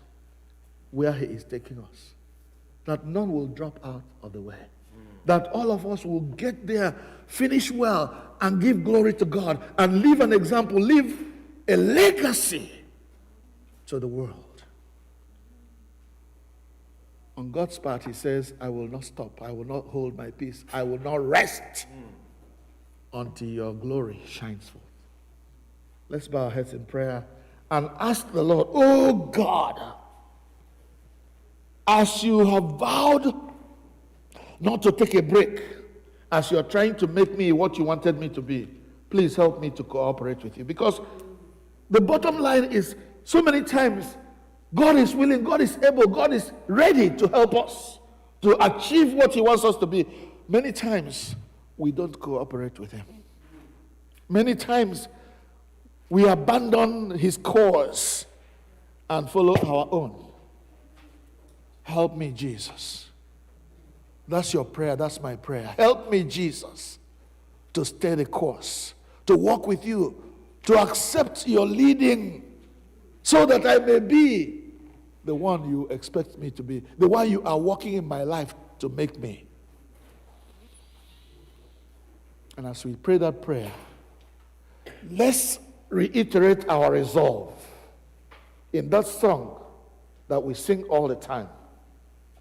where he is taking us. That none will drop out of the way. That all of us will get there, finish well, and give glory to God, and leave an example, leave a legacy to the world. On God's part, he says, I will not stop. I will not hold my peace. I will not rest until your glory shines forth. Let's bow our heads in prayer and ask the Lord, oh God, as you have vowed not to take a break, as you are trying to make me what you wanted me to be, please help me to cooperate with you. Because the bottom line is, so many times, God is willing, God is able, God is ready to help us to achieve what he wants us to be. Many times, we don't cooperate with him. Many times, we abandon his cause and follow our own. Help me, Jesus. That's your prayer. That's my prayer. Help me, Jesus, to stay the course, to walk with you, to accept your leading, so that I may be the one you expect me to be, the one you are working in my life to make me. And as we pray that prayer, let's reiterate our resolve in that song that we sing all the time.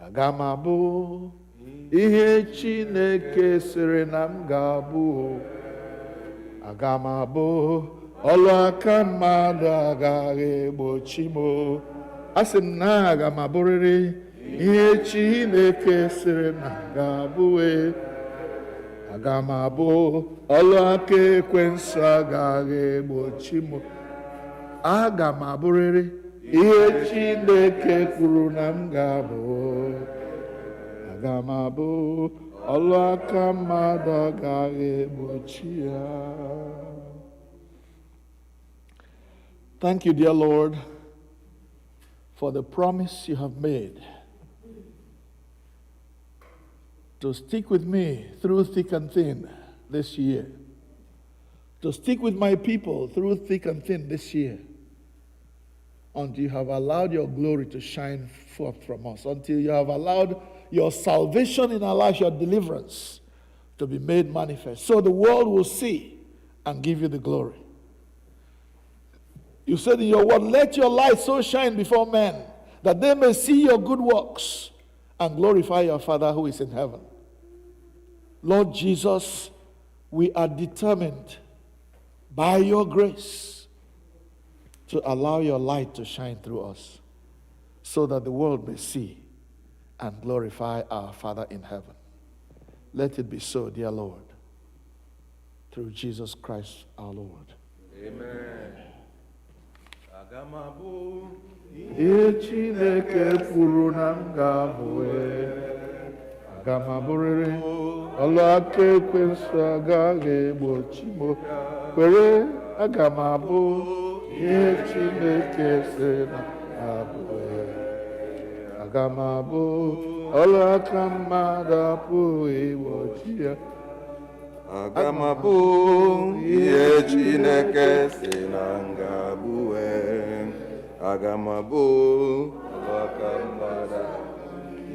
Agamabu ihe Chineke sịrị na m ga-abụ. Agamabu ọlụ aka mmadụ agaghị egbochi m. Asị m na agamabụrịrị ihe Chineke sịrị na m ga-abụ. Agamabu ọlụ aka ekwensu agaghị egbochi m. Agamabụrịrị ihe Chineke kwuru na m ga-abụ. Agamabu ọlụ aka mmadụ agaghị egbochi ya. Thank you, dear Lord, for the promise you have made to stick with me through thick and thin this year, to stick with my people through thick and thin this year, until you have allowed your glory to shine forth from us, until you have allowed your salvation in our lives, your deliverance, to be made manifest, so the world will see and give you the glory. You said in your word, let your light so shine before men, that they may see your good works and glorify your Father who is in heaven. Lord Jesus, we are determined by your grace to allow your light to shine through us, so that the world may see and glorify our Father in heaven. Let it be so, dear Lord, through Jesus Christ our Lord. Amen. Agamabu ihe Chineke kwuru na m ga-abụ. Agamabụrịrị ọlụ aka ekwensu agaghị egbochi m. Kwere, agamabụ ihe Chineke sị na m ga-abụ. Agamabu ọlụ aka mmadụ apụghị igbochi ya. Agamabu ihe Chineke sị na m ga-abụ. Agamabu ọlụ aka mmadụ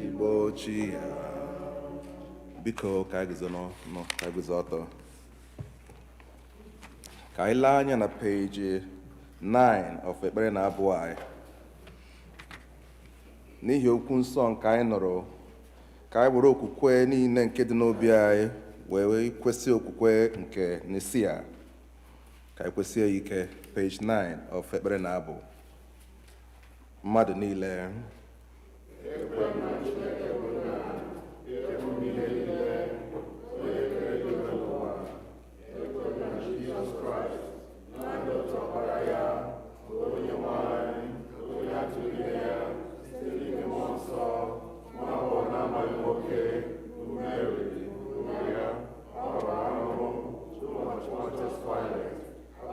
igbochi ya. Biko ka anyị guzo ọtọ. Ka anyị lee anya na peji 9 of Ekpere na abụ anyị. N'ihi okwu nsọ nke anyị nụrụ, ka anyị were okwukwe niile nke dị n'obi anyị wee kwesị okwukwe nke Nisia. Ka anyị kwesị ya ike. Page 9 of Ekpere na abụ. Mmadụ niile.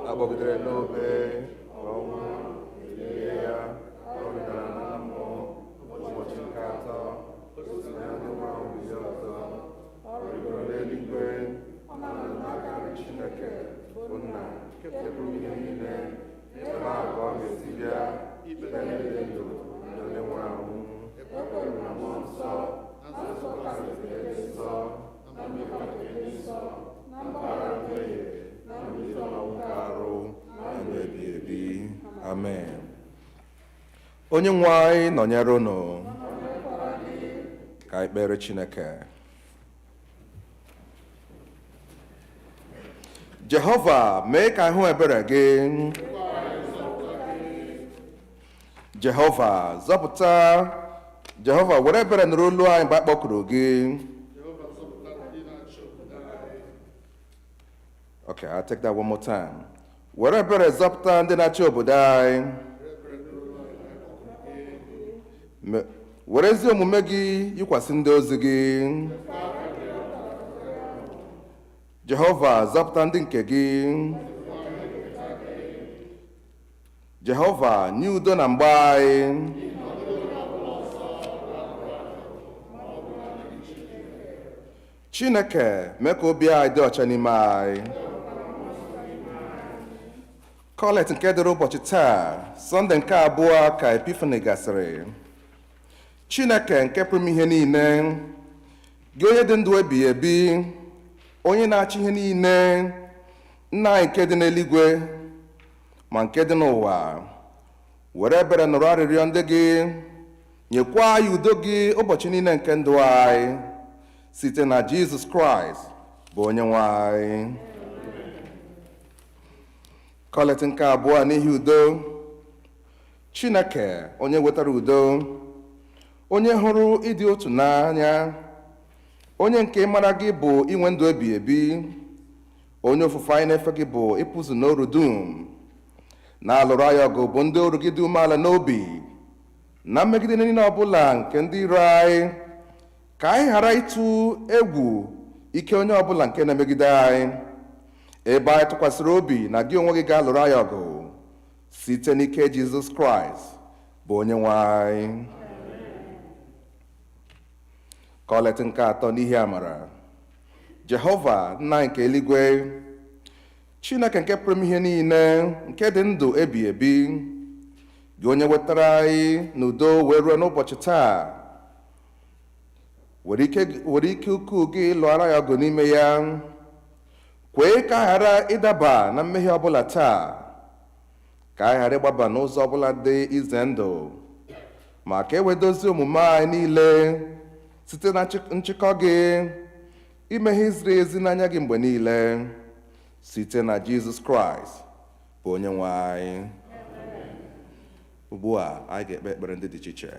Abogidere n'obe ọnwụ elie ya, ọrịdara na mmụọ ụbọchị nke atọ, o si na ndị nwụrụ anwụ bilie ọzọ, ọrịgoro n'eluigwe, ọ nọ n'aka Chineke bụ Nna nke pụrụ ihe niile, ebe ahụ ka ọ ga-esi bịa ikpe ndị dị ndụ na ndị nwụrụ anwụ. Ekwere na mmụọ nsọ, na nzukọ nke ndị nsọ, na mmekọ nke ndị nsọ, na mgbaghara mmehie, na mbilite n'ọnwụ nke arụ, na ndụ ebighị ebi. Amen. Onye-nwe anyị nọnyere unu. Ka anyị kpere Chineke. Jehova, mee ka anyị hụ ebere gị. Jehova, zọpụta. Jehova, were ebere nụrụ olu anyị mgbe a kpọkuru gị. Okay, I'll take that one more time. Were ebere zọpụta ndị na-achị obodo anyị. Were ezi omume gị yikwasị ndị ozi gị. Jehova, zọpụta ndị nke gị. Jehova, nye udo na mgbe anyị. Chineke mee ka obi anyị dị ọcha n'ime anyị. Kọlet nke dịrị ụbọchị taa, Sọnde nke abụọ ka Epifani gasịrị. Chineke nke pụrụ ime ihe niile, gị onye dị ndụ ebighị ebi, onye na-achị ihe niile, Nna anyị nke dị n'eluigwe ma nke dị n'ụwa, were ebere nụrụ arịrịọ ndị gị, nyekwa anyị udo gị ụbọchị niile nke ndụ anyị, site na Jizọs Kraịst bụ Onye-nwe anyị. Kọlet nke abụọ n'ihi udo. Chineke onye wetara udo, onye hụrụ ịdị otu n'anya, onye nke mara gị bụ inwe ndụ ebighị ebi, onye ofufe anyị na-efe gị bụ ịpụzụ n'oru dum, na-alụrụ anyị ọgụ bụ ndị oru gị dị umeala n'obi, na mmegide niile ọbụla nke ndị iro anyị, ka anyị ghara ịtụ egwu ike onye ọbụla nke na-emegide anyị, ebe anyị tụkwasịrị obi na gị onwe gị ga-alụrụ anyị ọgụ site n'ike Jizọs Kraịst bụ Onye-nwe anyị. Kọlet nke atọ n'ihi amara. Jehova Nna nke eluigwe, Chineke nke pụrụ ime ihe niile, nke dị ndụ ebighị ebi, gị onye wetara anyị n'udo wee ruo n'ụbọchị taa, were ike ukwuu gị lụọra ya ọgụ n'ime ya, kwee ka a ghara ịdaba na mmehie ọbụla taa, ka anyị ghara ịgbaba n'ụzọ ọbụla dị ize ndụ, ma ka e wedozie omume anyị niile site na nchịkọ gị, ime ihe ziri ezi n'anya gị mgbe niile, site na Jizọs Kraịst bụ Onye-nwe anyị. Ugbu a anyị ga-ekpe ekpere ndị dị iche iche.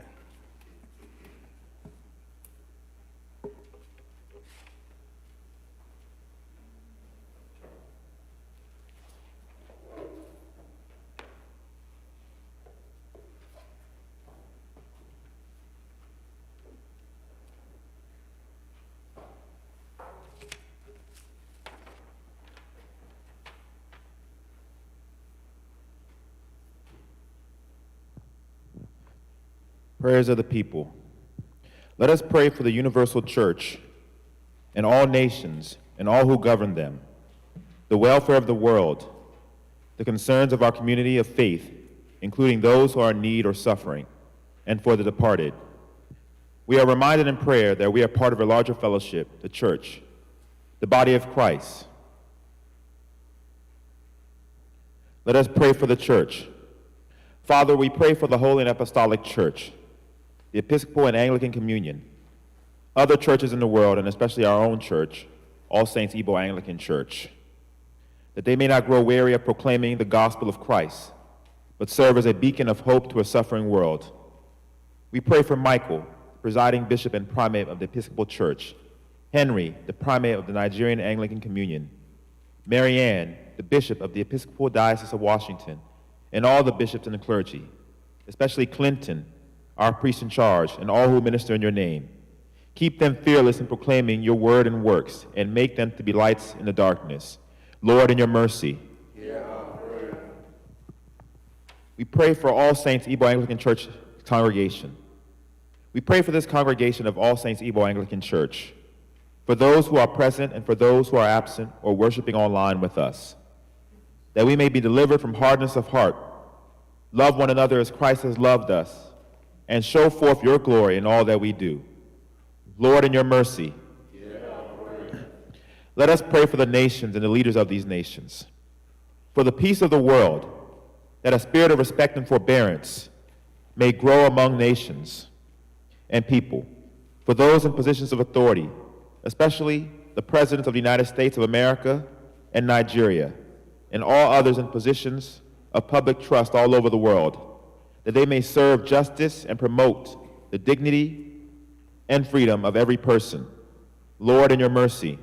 Prayers of the people. Let us pray for the universal church and all nations and all who govern them, the welfare of the world, the concerns of our community of faith, including those who are in need or suffering, and for the departed. We are reminded in prayer that we are part of a larger fellowship, the church, the body of Christ. Let us pray for the church. Father, we pray for the Holy and Apostolic Church, the Episcopal and Anglican Communion, other churches in the world, and especially our own church, All Saints Igbo Anglican Church, that they may not grow weary of proclaiming the gospel of Christ, but serve as a beacon of hope to a suffering world. We pray for Michael, presiding bishop and primate of the Episcopal Church, Henry, the primate of the Nigerian Anglican Communion, Mary Ann, the bishop of the Episcopal Diocese of Washington, and all the bishops and the clergy, especially Clinton, our priest in charge, and all who minister in your name. Keep them fearless in proclaiming your word and works, and make them to be lights in the darkness. Lord, in your mercy. We pray for All Saints Igbo Anglican Church congregation. We pray for this congregation of All Saints Igbo Anglican Church, for those who are present and for those who are absent or worshiping online with us, that we may be delivered from hardness of heart, love one another as Christ has loved us, and show forth your glory in all that we do. Lord, in your mercy. Let us pray for the nations and the leaders of these nations, for the peace of the world, that a spirit of respect and forbearance may grow among nations and people, for those in positions of authority, especially the President of the United States of America and Nigeria, and all others in positions of public trust all over the world, that they may serve justice and promote the dignity and freedom of every person. Lord, in your mercy.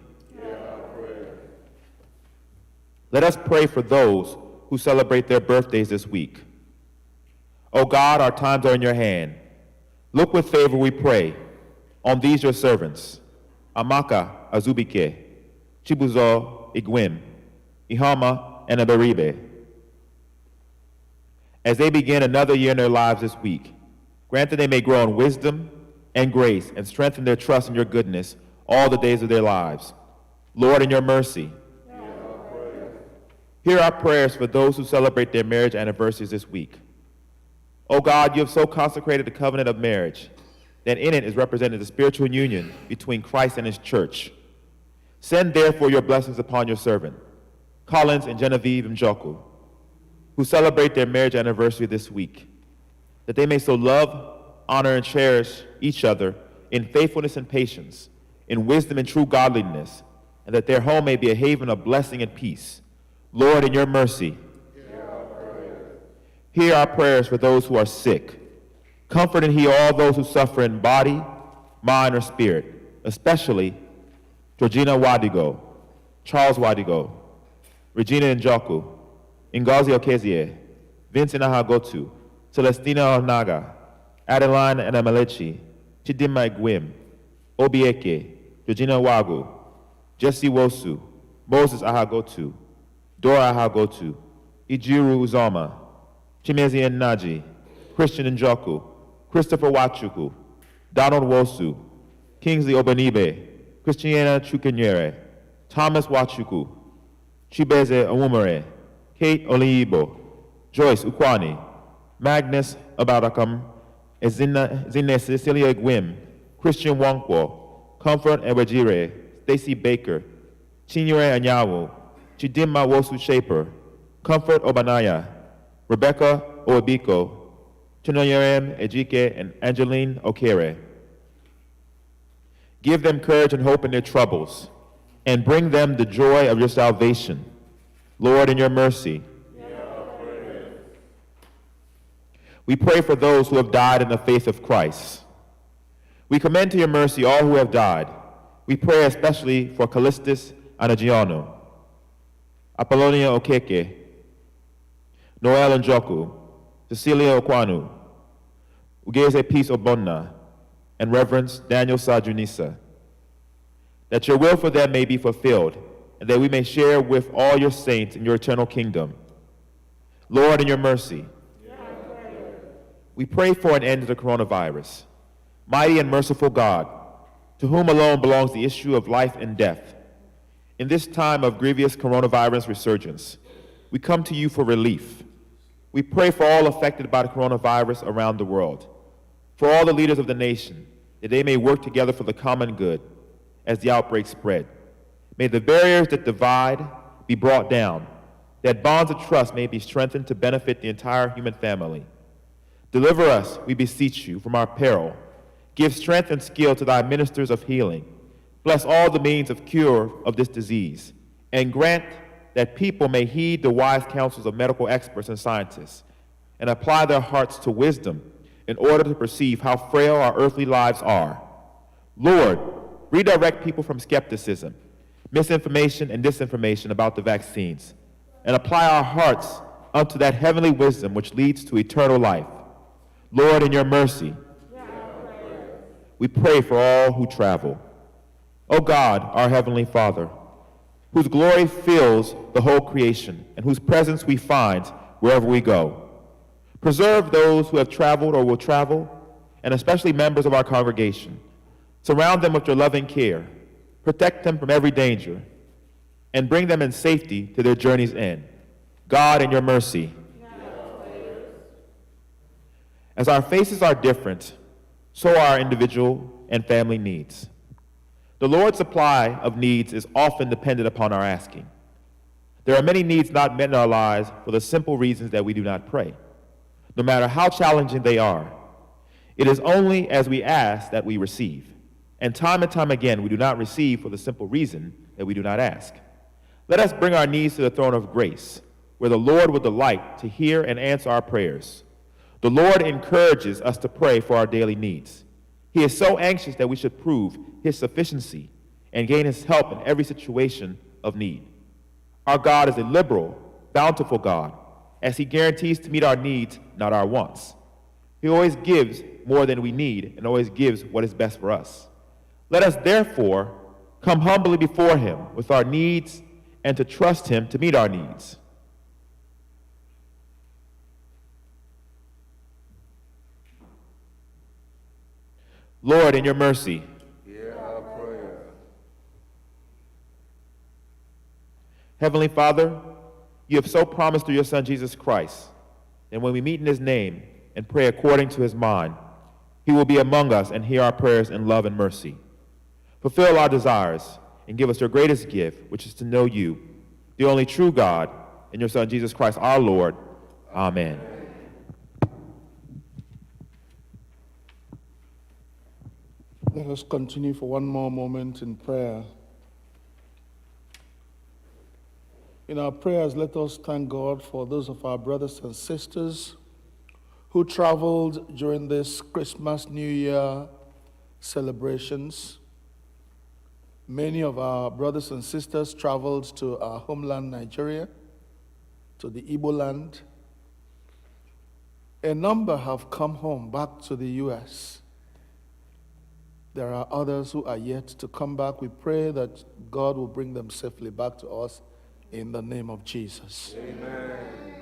Let us pray for those who celebrate their birthdays this week. O God, our times are in your hand. Look with favor, we pray, on these your servants, Amaka Azubike, Chibuzo Igwim, Ihama, and Abaribe. As they begin another year in their lives this week, grant that they may grow in wisdom and grace and strengthen their trust in your goodness all the days of their lives. Lord, in your mercy, hear our prayers for those who celebrate their marriage anniversaries this week. O God, you have so consecrated the covenant of marriage that in it is represented the spiritual union between Christ and his church. Send therefore your blessings upon your servant, Collins and Genevieve Njoku, who celebrate their marriage anniversary this week, that they may so love, honor, and cherish each other in faithfulness and patience, in wisdom and true godliness, and that their home may be a haven of blessing and peace. Lord, in your mercy, hear our prayers for those who are sick. Comfort and heal all those who suffer in body, mind, or spirit, especially Georgina Wadigo, Charles Wadigo, Regina Njoku, Ngozi Okezie, Vincent Ahagotu, Celestina Onaga, Adeline Anamalechi, Chidima Igwim, Obieke, Georgina Wagu, Jesse Wosu, Moses Ahagotu, Dora Ahagotu, Ijiru Uzoma, Chimezi Naji, Christian Njoku, Christopher Wachuku, Donald Wosu, Kingsley Obanibe, Christiana Chukwunyere, Thomas Wachuku, Chibeze Omumere, Kate Oliibo, Joyce Ukwani, Magnus Abadakam, Zine Cecilia Gwim, Christian Wankwo, Comfort Ewejire, Stacy Baker, Chinyere Anyawu, Chidimma Wosu Shaper, Comfort Obanaya, Rebecca Oabiko, Chinoyerem Ejike, and Angeline Okere. Give them courage and hope in their troubles, and bring them the joy of your salvation. Lord, in your mercy, we pray for those who have died in the faith of Christ. We commend to your mercy all who have died. We pray especially for Callistus Anagiano, Apollonia Okeke, Noel Njoku, Cecilia Okwanu, Ugeze Peace Obonna, and Reverend Daniel Sajunisa, that your will for them may be fulfilled, and that we may share with all your saints in your eternal kingdom. Lord, in your mercy, we pray for an end to the coronavirus. Mighty and merciful God, to whom alone belongs the issue of life and death, in this time of grievous coronavirus resurgence, we come to you for relief. We pray for all affected by the coronavirus around the world, for all the leaders of the nation, that they may work together for the common good as the outbreak spread. May the barriers that divide be brought down, that bonds of trust may be strengthened to benefit the entire human family. Deliver us, we beseech you, from our peril. Give strength and skill to thy ministers of healing. Bless all the means of cure of this disease, and grant that people may heed the wise counsels of medical experts and scientists, and apply their hearts to wisdom in order to perceive how frail our earthly lives are. Lord, redirect people from skepticism, misinformation, and disinformation about the vaccines, and apply our hearts unto that heavenly wisdom which leads to eternal life. Lord, in your mercy, we pray for all who travel. O God, our heavenly Father, whose glory fills the whole creation, and whose presence we find wherever we go. Preserve those who have traveled or will travel, and especially members of our congregation. Surround them with your loving care. Protect them from every danger, and bring them in safety to their journey's end. God, in your mercy. As our faces are different, so are our individual and family needs. The Lord's supply of needs is often dependent upon our asking. There are many needs not met in our lives for the simple reasons that we do not pray, no matter how challenging they are. It is only as we ask that we receive. And time again, we do not receive for the simple reason that we do not ask. Let us bring our needs to the throne of grace, where the Lord would delight to hear and answer our prayers. The Lord encourages us to pray for our daily needs. He is so anxious that we should prove his sufficiency and gain his help in every situation of need. Our God is a liberal, bountiful God, as he guarantees to meet our needs, not our wants. He always gives more than we need and always gives what is best for us. Let us therefore come humbly before him with our needs and to trust him to meet our needs. Lord, in your mercy, hear our prayer. Heavenly Father, you have so promised through your Son, Jesus Christ, that when we meet in his name and pray according to his mind, he will be among us and hear our prayers in love and mercy. Fulfill our desires and give us your greatest gift, which is to know you, the only true God, and your Son, Jesus Christ, our Lord. Amen. Let us continue for one more moment in prayer. In our prayers, let us thank God for those of our brothers and sisters who traveled during this Christmas, New Year celebrations. Many of our brothers and sisters traveled to our homeland, Nigeria, to the Igbo land. A number have come home back to the U.S. There are others who are yet to come back. We pray that God will bring them safely back to us in the name of Jesus. Amen.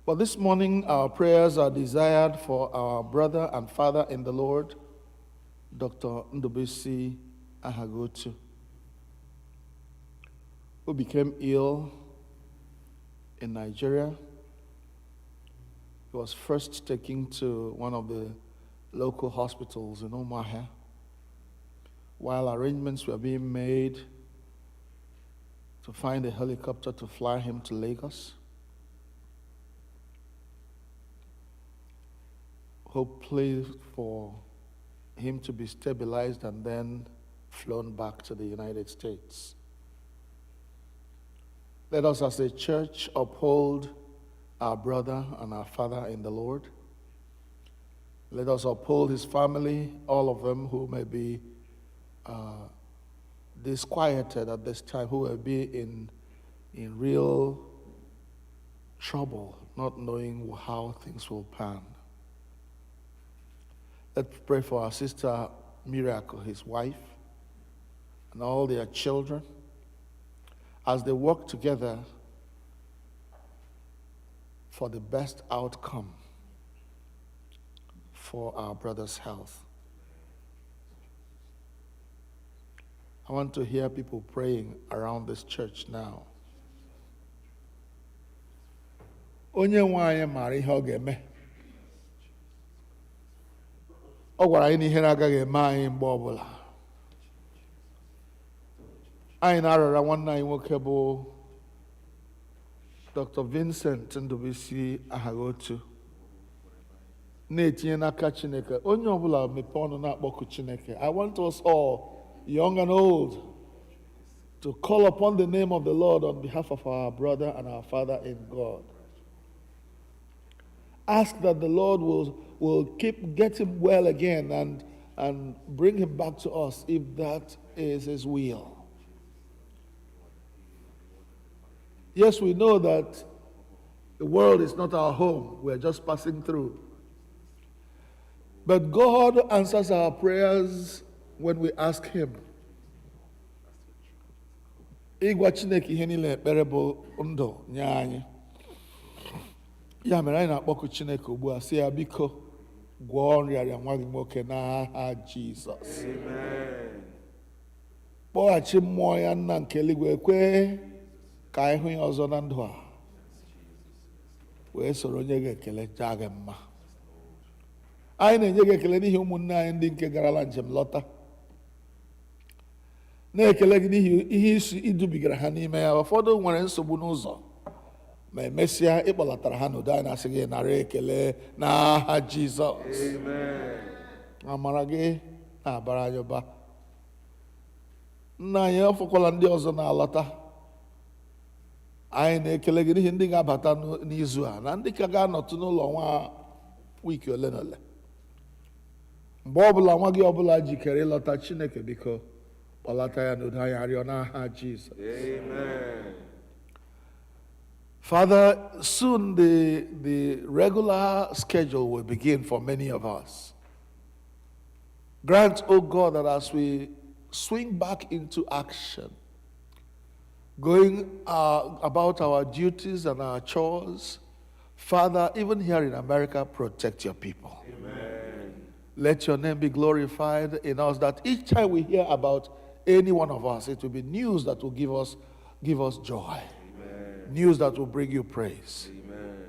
But this morning, our prayers are desired for our brother and father in the Lord, Dr. Ndubuisi Ahagotu, who became ill in Nigeria. He was first taken to one of the local hospitals in Umuahia, while arrangements were being made to find a helicopter to fly him to Lagos. Hopefully for him to be stabilized and then flown back to the United States. Let us as a church uphold our brother and our father in the Lord. Let us uphold his family, all of them who may be disquieted at this time, who will be in real trouble, not knowing how things will pan. Let's pray for our sister Miracle, his wife, and all their children, as they work together for the best outcome for our brother's health. I want to hear people praying around this church now. Onye-nwe-ayi maara ihe ọ ga-eme. Ọ gwara anyị na ihe na-agaghị eme anyị mgbe ọbụla. Anyị na-arịọrọ nwanne anyị nwoke bụ Dr. Vincent Ndubuisi Ahagotu, na-etinye n'aka Chineke. Onye ọbụla mepee ọnụ na-akpọku Chineke. I want us all, young and old, to call upon the name of the Lord on behalf of our brother and our father in God. Ask that the Lord will get him well again and bring him back to us if that is his will. Yes, we know that the world is not our home. We're just passing through. But God answers our prayers when we ask him. Ịgwa Chineke ihe niile ekpere bụ ndụ nye anyị. Ya mere anyị na-akpọku Chineke ugbu a sị ya, biko gwọọ nrịarịa nwa gị nwoke n'aha Jizọs. Kpọghachi mmụọ ya nna nke eluigwe, kwe ka anyị hụ ya ọzọ na ndụ a, wee soro onye gị ekele jaa gị mma. Anyị na-enye gị ekele n'ihi ụmụnne anyị ndị nke garala njem lọta, na-ekele gị n'ihi ihe isi idubigara ha n'ime ya. Ụfọdụ nwere nsogbu n'ụzọ, ma emesịa ịkpọlatara ha n'udo. Anyị na-asị gị nara ekele n'aha Jizọs. Amara gị na-abara anyị ụba. Nna anyị, ọfọkwala ndị ọzọ na-alọta. Anyị na-ekele gị n'ihi ndị ga-abata n'izu a na ndị ka ga-anọtụ n'ụlọ nwa wiki ole na ole. Mgbe ọbụla nwa gị ọbụla jikere ịlọta, Chineke biko kpọlata ya n'udo. Anyị arịọ n'aha Jizọs. Amen. Father, soon the regular schedule will begin for many of us. Grant, O God, that as we swing back into action, going about our duties and our chores, Father, even here in America, protect your people. Amen. Let your name be glorified in us, that each time we hear about any one of us, it will be news that will give us give us joy. News that will bring you praise.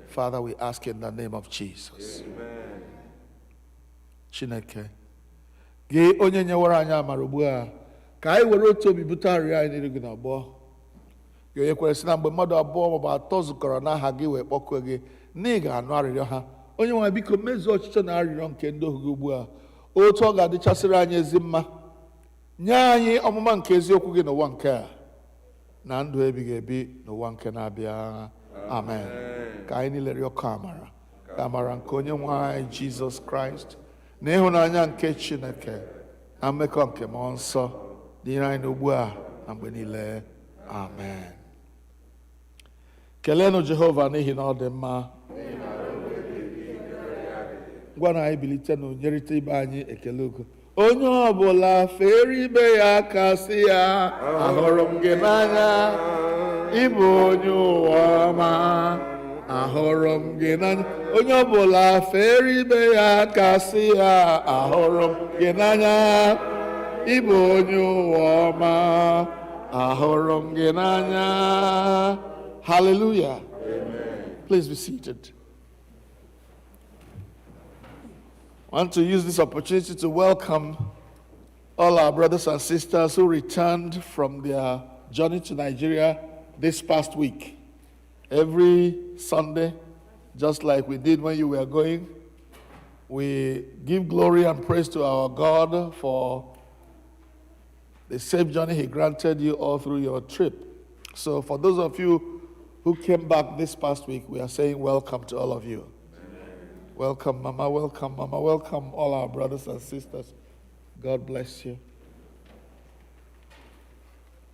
Father, we ask in the name of Jesus. Chineke, gị onye nyewara anyị amara ugbu a, ka anyị were otu obi bute arịrịọ anyị niile gị n'ọgbọ. Gị onye kwere sị na mgbe mmadụ abụọ maọbụ atọ zukọrọ n'aha gị wee kpọkuo gị, na ị ga-anụ arịrịọ ha. Onye nwe anyị, biko mezuo ọchịchọ na arịrịọ nke ndị ohu gị ugbu a, otu ọ ga-adịchasịrị anyị ezi mma. Nye anyị ọmụma nke eziokwu gị n'ụwa nke a, na ndụ ebighị ebi n'ụwa nke na-abịa. Amen. Ka anyị niile rịọ ka amara, ka amara nke onye nwe anyị Jizọs Kraịst, na ịhụnanya nke Chineke, na mmekọ nke mmụọ nsọ dịrị anyị n'ugbu a na mgbe niile. Amen. Keleenụ Jehova n'ihi na ọ dị mma. Ngwa na anyị bilite na nyerịta ibe anyị ekele ugo. Onye ọbụla fere ibe ya aka sị ya, ahụrụ m gị n'anya, ịbụ onye ụwa ọma, ahụrụ m gị n'anya. Onye ọbụla fere ibe ya aka sị ya, ahụrụ m gị n'anya, ịbụ onye ụwa ọma, ahụrụ m gị n'anya. Hallelujah. Amen. Please be seated. I want to use this opportunity to welcome all our brothers and sisters who returned from their journey to Nigeria this past week. Every Sunday, just like we did when you were going, we give glory and praise to our God for the safe journey He granted you all through your trip. So for those of you who came back this past week, we are saying welcome to all of you. Welcome, Mama. Welcome, Mama. Welcome, all our brothers and sisters. God bless you.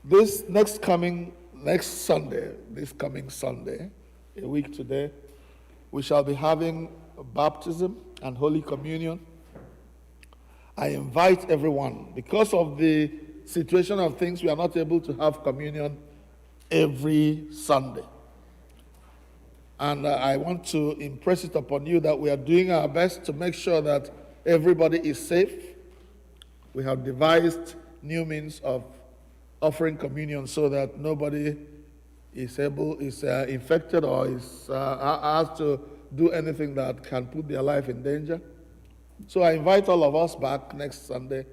This coming Sunday, a week today, we shall be having baptism and Holy Communion. I invite everyone, because of the situation of things, we are not able to have communion every Sunday. And I want to impress it upon you that we are doing our best to make sure that everybody is safe. We have devised new means of offering communion so that nobody is infected or is asked to do anything that can put their life in danger. So I invite all of us back next Sunday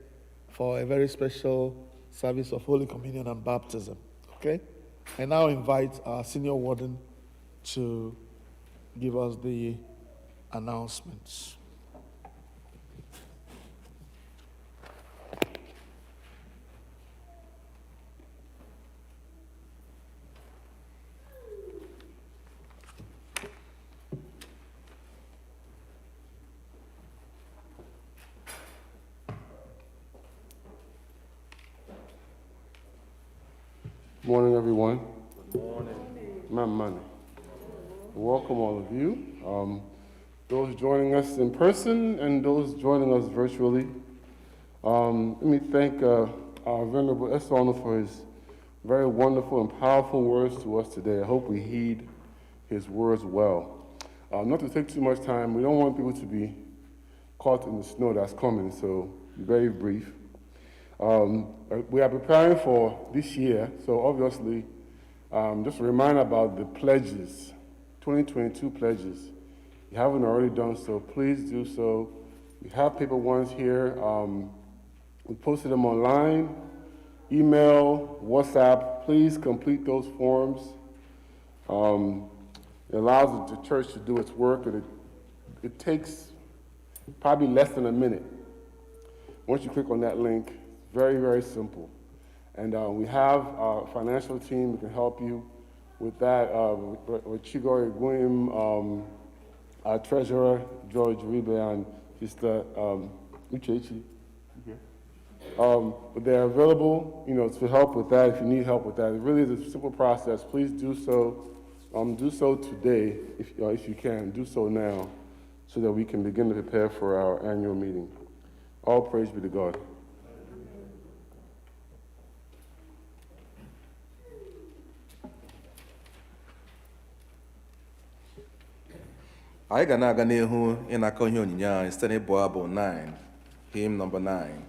for a very special service of Holy Communion and baptism. Okay? I now invite our senior warden to give us the announcements. Good morning, everyone. Good morning. Welcome, all of you. Those joining us in person and those joining us virtually. Let me thank our Venerable Esauno for his very wonderful and powerful words to us today. I hope we heed his words well. Not to take too much time, we don't want people to be caught in the snow that's coming, so be very brief. We are preparing for this year, so obviously, just a reminder about the pledges, 2022 pledges. If you haven't already done so, please do so. We have paper ones here. We posted them online, email, WhatsApp. Please complete those forms. It allows the church to do its work, and it takes probably less than a minute. Once you click on that link, very, very simple. And we have our financial team who can help you with that, with Chigori Gwim, our treasurer, George Ribe, and Mr. Uchechi. But they're available, to help with that if you need help with that. It really is a simple process. Please do so. Do so today, if you can. Do so now, so that we can begin to prepare for our annual meeting. All praise be to God. Anyị ga na-aga n'ihu ịnakọ ihe onyinye anyị site n'ịbụ abụ 9, hymn number 9.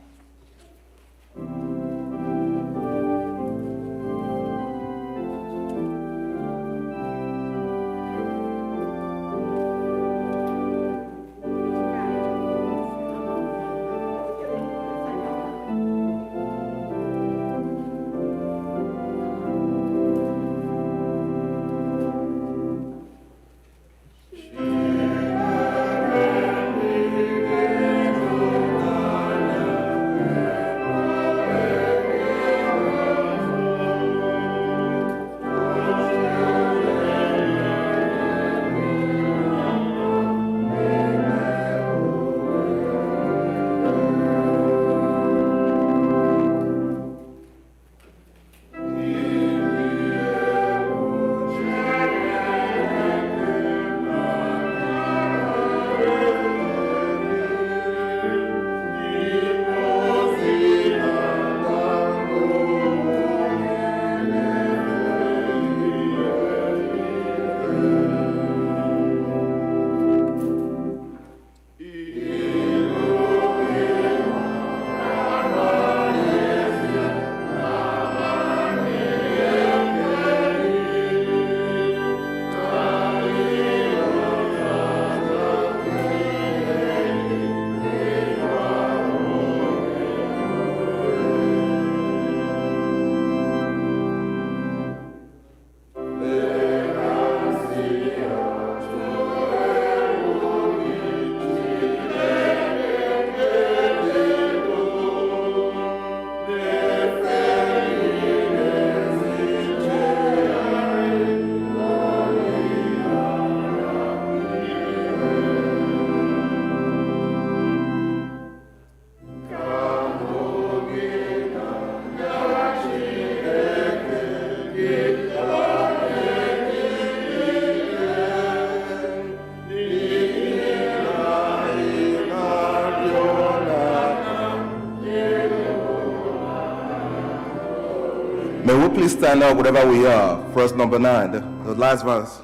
please stand up wherever we are? Verse number 9, the last verse.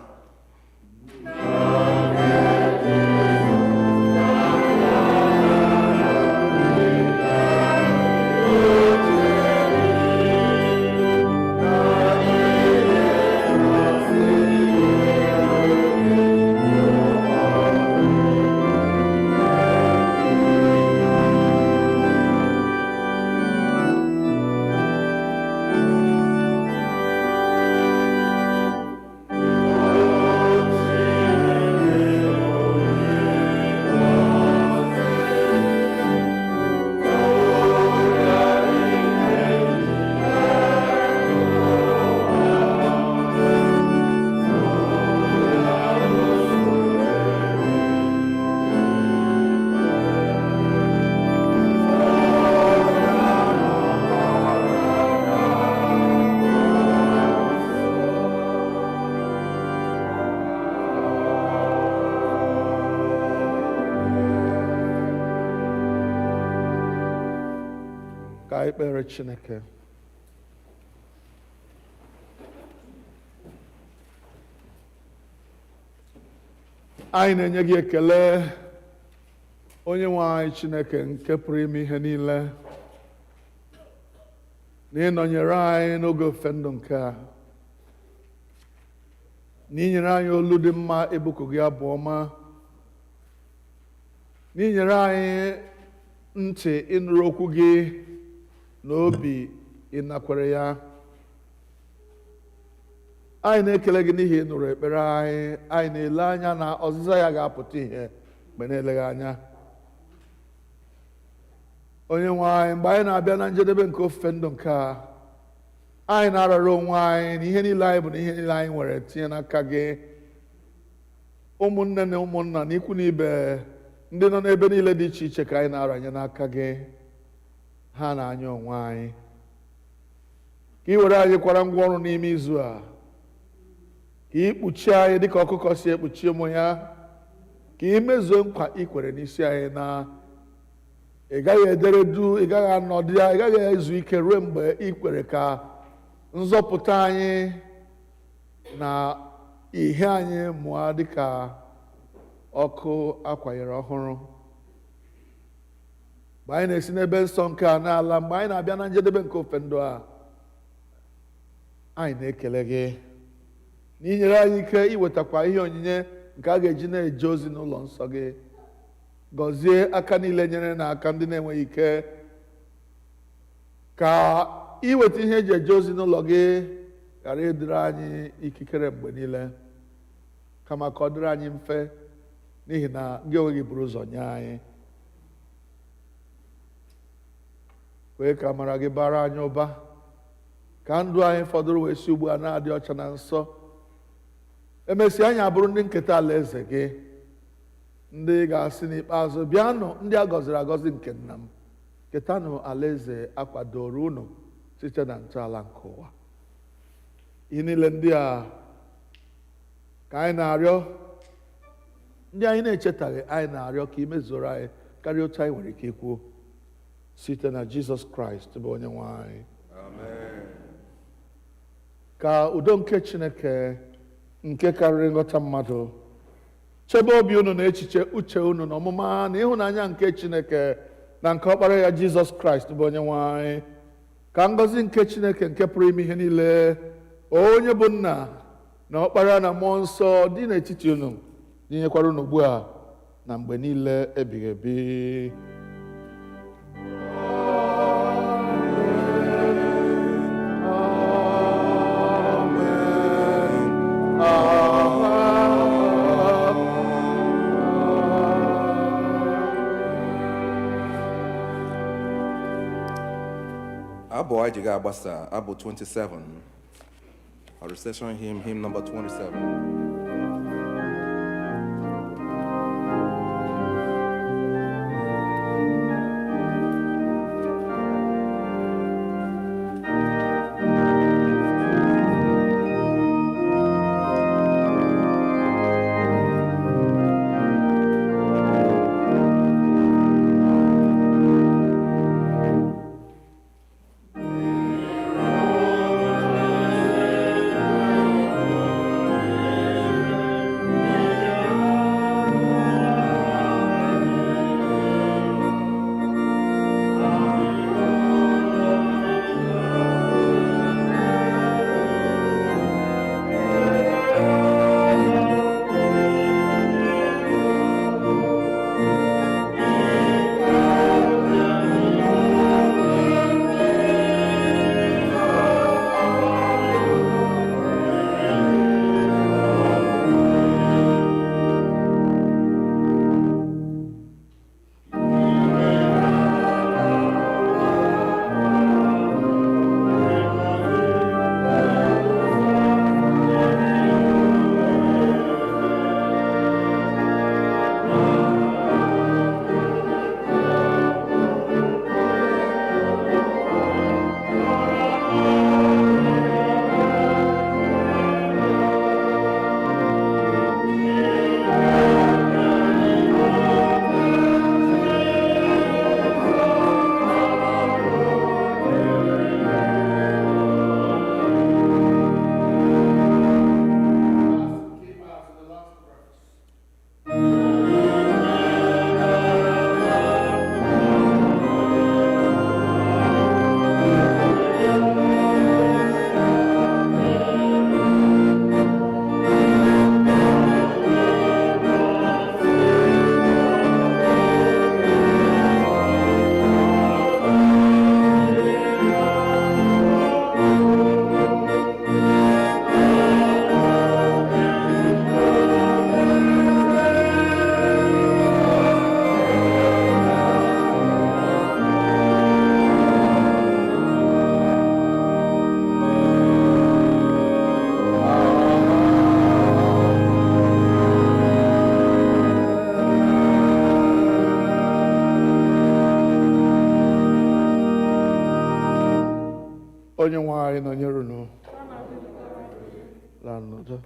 Ekpere Chineke. Anyị na-enye gị ekele, Onye-nwe anyị Chineke nke pụrụ ime ihe niile, na ịnọnyere anyị n'oge ofe ndụ nke a, na inyere anyị olu dị mma ebuku gị abụ ọma, na inyere anyị ntị ịnụrụ okwu gị n'obi ịnakwere ya. Anyị na-ekele gị n'ihi ịnụrụ ekpere anyị. Anyị na-ele anya na ọzịza ya ga-apụta ihe mgbe na-eleghị anya. Onye-nwe anyị, mgbe anyị na-abịa na njedebe nke ofufe ndụ nke a, anyị na-arara onwe anyị na ihe niile anyị bụ na ihe niile anyị nwere tinye n'aka gị. Ụmụnne na ụmụnna na ikwu na ibe ndị nọ n'ebe niile dị iche iche ka anyị na-aranye n'aka gị. Ha na-anya onwe anyị, ka ị were anyị kwara ngwa ọrụ n'ime izu a, ka ị kpuchie anyị dịka ọkụkọ si ekpuchi ụmụ ya, ka ị mezuo nkwa ị kwere n'isi anyị na ị gaghị edere du, ị gaghị anọdụ ya, ị gaghị ezu ike ruo mgbe ị kwere ka nzọpụta anyị na ihe anyị mụọ dịka ọkụ akwanyere ọhụrụ. Mgbe anyị na-esi n'ebe nsọ nke a n'ala, mgbe anyị na-abịa na njedebe nke ofe ndụ a, anyị na-ekele gị na inyere anyị ike iwetakwa ihe onyinye nke a ga-eji na-eje ozi n'ụlọ nsọ gị. Gọzie aka niile nyere na aka ndị na-enweghị ike, ka iweta ihe eji eje ozi n'ụlọ gị ghara ịdịrị anyị ikikere mgbe niile, kama ka ọ dịrị anyị mfe n'ihi na gị onwe gị buru ụzọ nye anyị. Kwee ka amara gị bara anyị ụba, ka ndụ anyị fọdụrụ wee si ugbu a na-adị ọcha na nsọ. Emesịa anyị abụrụ ndị nketa alaeze gị, ndị ga-asị n'ikpeazụ, bịanụ ndị a gọziri agọzi nke nna m, ketanụ alaeze akwadoro unu site na ntọala nke ụwa. Ihe niile ndị a ka anyị na-arịọ, ndị anyị na-echetaghị, anyị na-arịọ ka imezuru anyị karịa otu anyị nwere ike ikwu, site na Jizọs Kraịst bụ Onye-nwe anyị. Amen. Ka udo nke Chineke nke karịrị nghọta mmadụ chebe obi unu na echiche uche unu na ọmụma na ịhụnanya nke Chineke na nke ọkpara ya Jizọs Kraịst bụ Onye-nwe anyị. Ka ngọzi nke Chineke nke pụrụ ime ihe niile, onye bụ nna na ọkpara na mmụọ nsọ, dị n'etiti unu, dinyekwara unu ugbu a na mgbe niile ebighị ebi. Abụ anyị ji ga-agbasa abụ 27, our recession hymn number 27. Onye-nwe-ayi nọnyere unu. Laa n'udo.